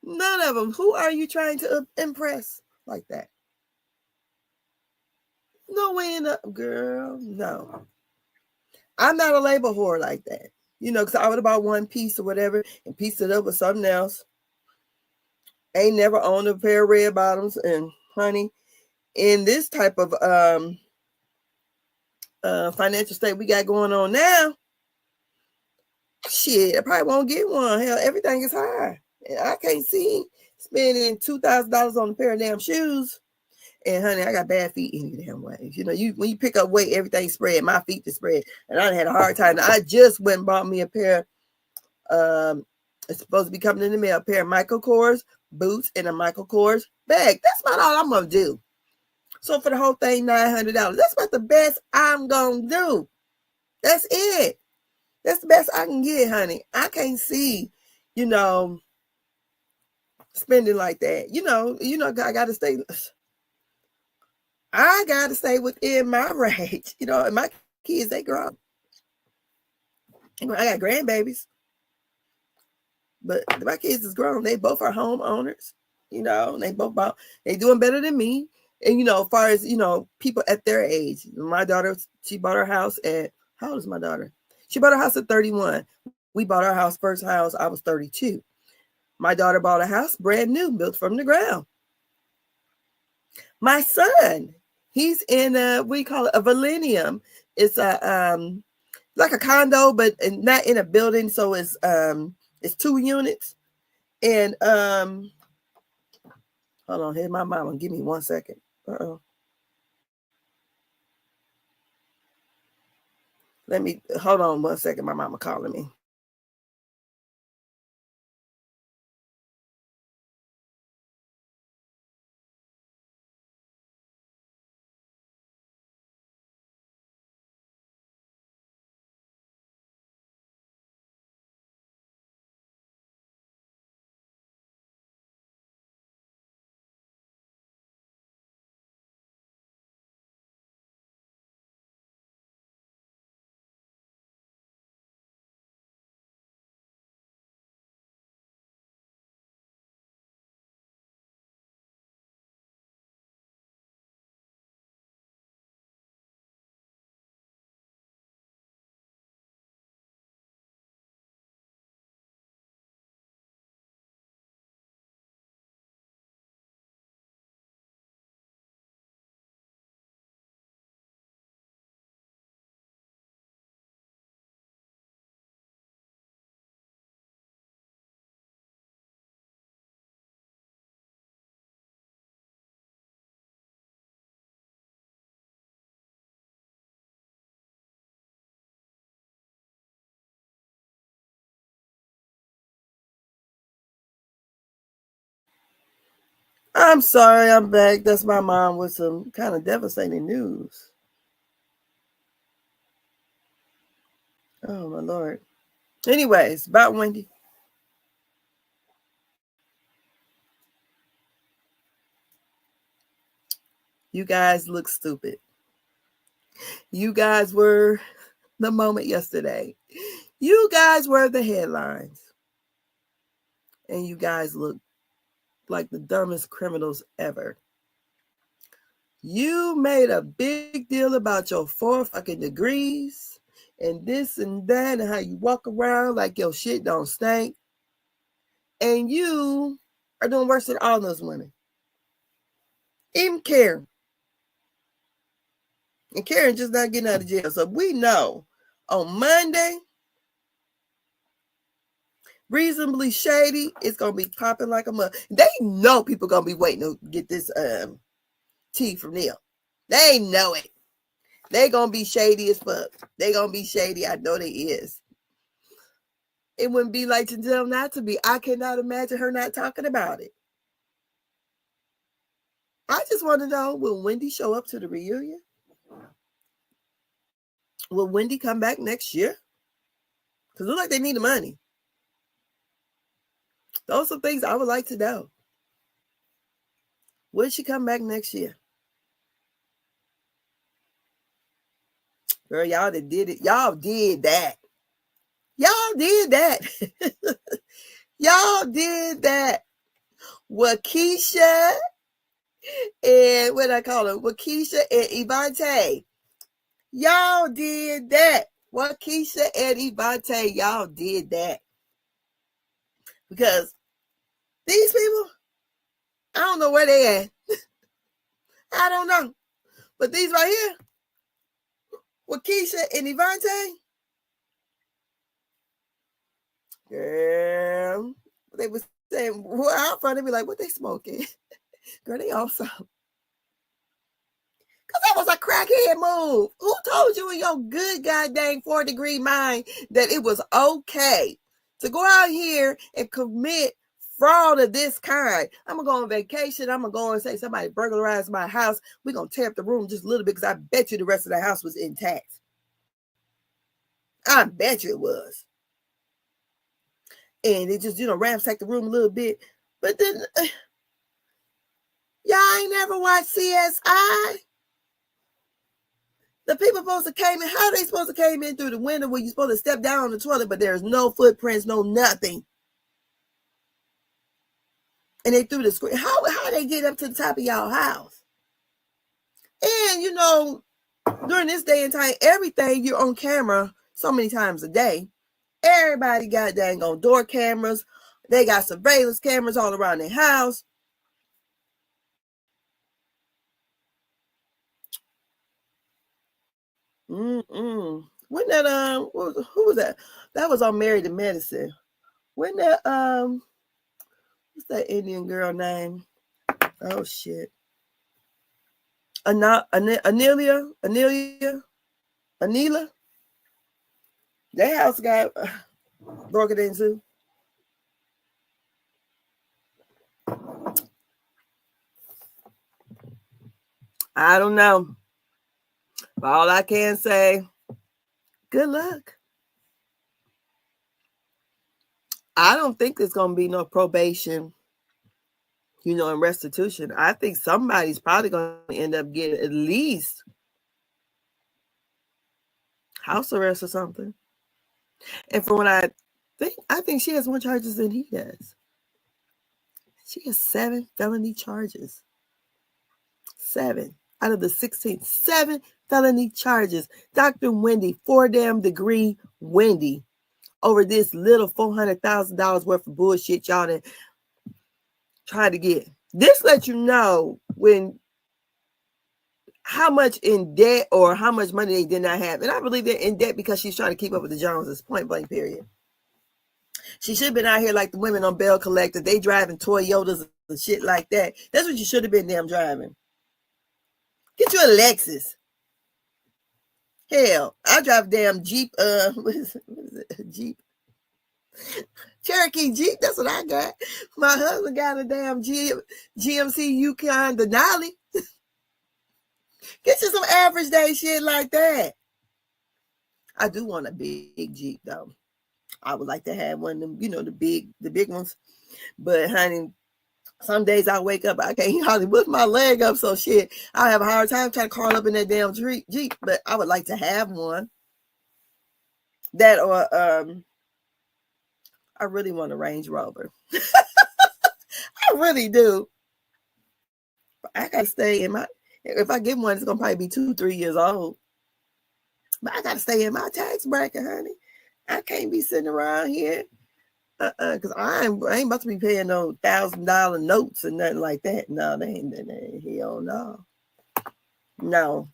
None of them. Who are you trying to impress like that? No way in the girl. No. I'm not a label whore like that. You know, because I would have bought one piece or whatever and pieced it up with something else. Ain't never owned a pair of red bottoms. And honey, in this type of financial state we got going on now, shit, I probably won't get one. Hell, everything is high. And I can't see spending $2,000 on a pair of damn shoes. And honey, I got bad feet any damn way. You know, when you pick up weight, everything spread. My feet to spread. And I had a hard time. I just went and bought me a pair. It's supposed to be coming in the mail. A pair of Michael Kors boots and a Michael Kors bag. That's about all I'm gonna do. So for the whole thing, $900. That's about the best I'm gonna do. That's it. That's the best I can get, honey. I can't see, you know, spending like that. You know, I gotta stay. I gotta stay within my range. You know, and my kids, they grow. I got grandbabies. But my kids is grown. They both are homeowners. You know, they doing better than me. And, you know, as far as, you know, people at their age, my daughter, she bought her house at, how old is my daughter? She bought her house at 31. We bought our house, first house, I was 32. My daughter bought a house, brand new, built from the ground. My son, he's in we call it a millennium. It's like a condo, but not in a building. So it's 2 units. And hold on, here's my mama. Give me 1 second. Let me hold on 1 second. My mama calling me. I'm sorry, I'm back. That's my mom with some kind of devastating news. Oh, my Lord. Anyways, about Wendy. You guys look stupid. You guys were the moment yesterday. You guys were the headlines. And you guys look like the dumbest criminals ever. You made a big deal about your 4 fucking degrees and this and that and how you walk around like your shit don't stink. And you are doing worse than all those women. Even Karen. And Karen just not getting out of jail. So we know on Monday, Reasonably Shady is going to be popping like a mug. They know people going to be waiting to get this tea from them. They know it. They going to be shady as fuck. They going to be shady. I know they is. It wouldn't be like to them not to be. I cannot imagine her not talking about it. I just want to know, will Wendy show up to the reunion? Will Wendy come back next year? Because it looks like they need the money. Those are things I would like to know. Will she come back next year? Girl, y'all that did it. Y'all did that. Y'all did that. Y'all did that. Waukesha and what I call it? Waukesha and Ivante. Y'all did that. Waukesha and Ivante, y'all did that. Because these people, I don't know where they at. I don't know. But these right here, Waukesha and Ivante, girl, they was saying, well, out front, they be like, what they smoking? Girl, they also. Because that was a crackhead move. Who told you in your good goddamn 4-degree mind that it was okay to go out here and commit fraud of this kind? I'm going to go on vacation. I'm going to go and say somebody burglarized my house. We're going to tear up the room just a little bit because I bet you the rest of the house was intact. I bet you it was. And it just, ransacked the room a little bit. But then, y'all ain't never watched CSI? The people supposed to came in, how they supposed to came in through the window where you're supposed to step down on the toilet, but there's no footprints, no nothing. And they threw the screen. How they get up to the top of y'all house? And, during this day and time, everything you're on camera so many times a day. Everybody got dang on door cameras. They got surveillance cameras all around their house. When that who was that? That was on Married to Medicine. When that what's that Indian girl name? Oh shit. Anila. That house got broken into. I don't know. But all I can say, good luck. I don't think there's going to be no probation, and restitution. I think somebody's probably going to end up getting at least house arrest or something. And from what I think she has more charges than he does. She has 7 felony charges. 7 out of the 16. 7 felony charges. Dr. Wendy, 4-degree Wendy, over this little $400,000 worth of bullshit y'all done tried to get. This lets you know how much in debt or how much money they did not have. And I believe they're in debt because she's trying to keep up with the Joneses, point blank, period. She should have been out here like the women on Bell Collector. They driving Toyotas and shit like that. That's what you should have been damn driving. Get you a Lexus. Hell, I drive a damn Jeep. What is it? Jeep. Cherokee Jeep, that's what I got. My husband got a damn GMC Yukon Denali. Get you some average day shit like that. I do want a big Jeep though. I would like to have one of them, the big ones. But honey, some days I wake up, I can't hardly lift my leg up, so shit, I have a hard time trying to crawl up in that damn Jeep. But I would like to have one. That or I really want a Range Rover. I really do. But I gotta stay in if I get one, it's gonna probably be 2-3 years old. But I gotta stay in my tax bracket, honey. I can't be sitting around here. Because I ain't about to be paying no $1,000 notes and nothing like that. No, they ain't. Hell no. No.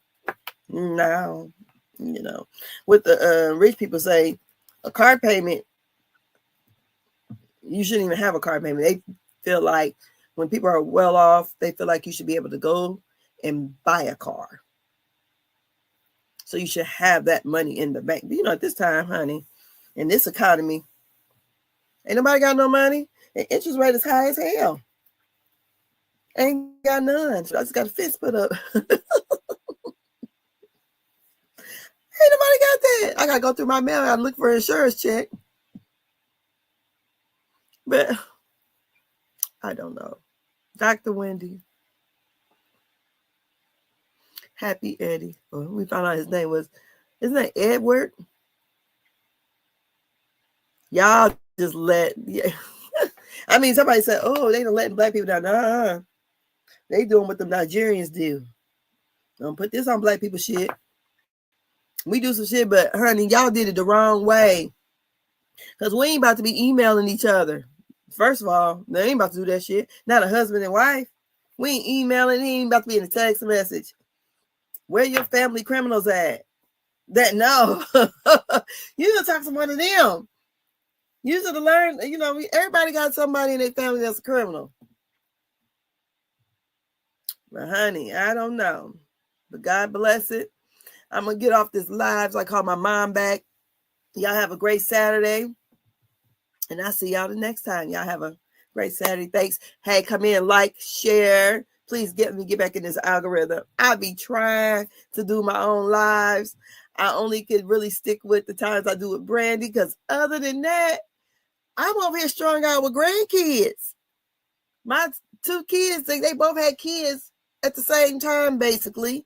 What the rich people say, a car payment, you shouldn't even have a car payment. They feel like when people are well off, they feel like you should be able to go and buy a car. So you should have that money in the bank. But at this time, honey, in this economy, ain't nobody got no money. The interest rate is high as hell. Ain't got none. So I just got a fist put up. Ain't nobody got that. I got to go through my mail. I look for an insurance check. But I don't know. Dr. Wendy. Happy Eddie. Well, we found out his name was, isn't that Edward? Y'all just I mean, somebody said, oh, they don't letting black people down. Nah, they doing what the Nigerians do. Don't put this on black people shit. We do some shit, but honey, y'all did it the wrong way. Because we ain't about to be emailing each other. First of all, they ain't about to do that shit. Not a husband and wife. We ain't emailing. It ain't about to be in a text message. Where your family criminals at? No. You gonna talk to one of them. You should have learned, everybody got somebody in their family that's a criminal. But honey, I don't know. But God bless it. I'm going to get off this live so I call my mom back. Y'all have a great Saturday. And I'll see y'all the next time. Y'all have a great Saturday. Thanks. Hey, come in, like, share. Please get back in this algorithm. I'll be trying to do my own lives. I only could really stick with the times I do with Brandy, because other than that, I'm over here strung out with grandkids. My 2 kids, they both had kids at the same time, basically.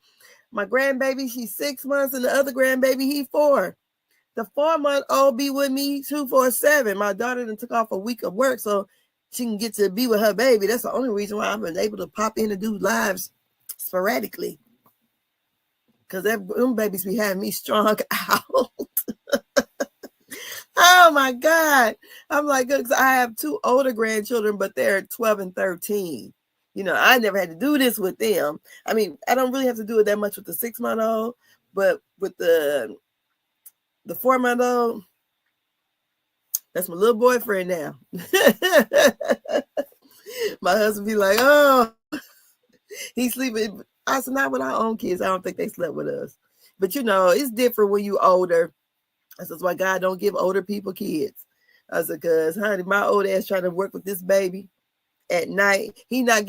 My grandbaby, she's 6 months, and the other grandbaby, he 4. The 4-month-old be with me 2-4-7. My daughter done took off a week of work so she can get to be with her baby. That's the only reason why I've been able to pop in and do lives sporadically. Because them babies be having me strung out. Oh my God. I'm like, because I have 2 older grandchildren, but they're 12 and 13. I never had to do this with them. I mean, I don't really have to do it that much with the 6-month-old, but with the 4-month-old, that's my little boyfriend now. My husband be like, oh, he's sleeping. I said, not with our own kids. I don't think they slept with us. But it's different when you older. That's why God don't give older people kids. I said, because honey, my old ass trying to work with this baby at night. He done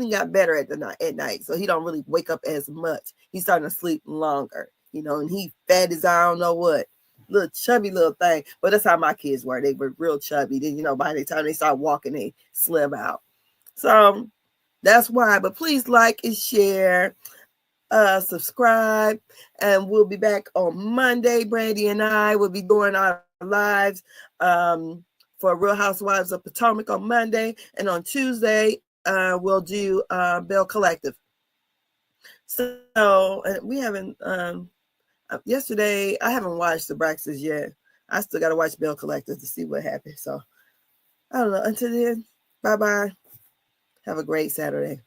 got better at night. So he don't really wake up as much. He's starting to sleep longer, and he fat as I don't know what. Little chubby little thing. But that's how my kids were. They were real chubby. Then, by the time they start walking, they slim out. So that's why. But please like and share. Subscribe, and we'll be back on Monday. Brandy and I will be doing our lives for Real Housewives of Potomac on Monday, and on Tuesday we'll do Bell Collective. So we haven't yesterday I haven't watched the Braxtons yet. I still got to watch Bell Collective to see what happens. So I don't know. Until then, bye. Have a great Saturday.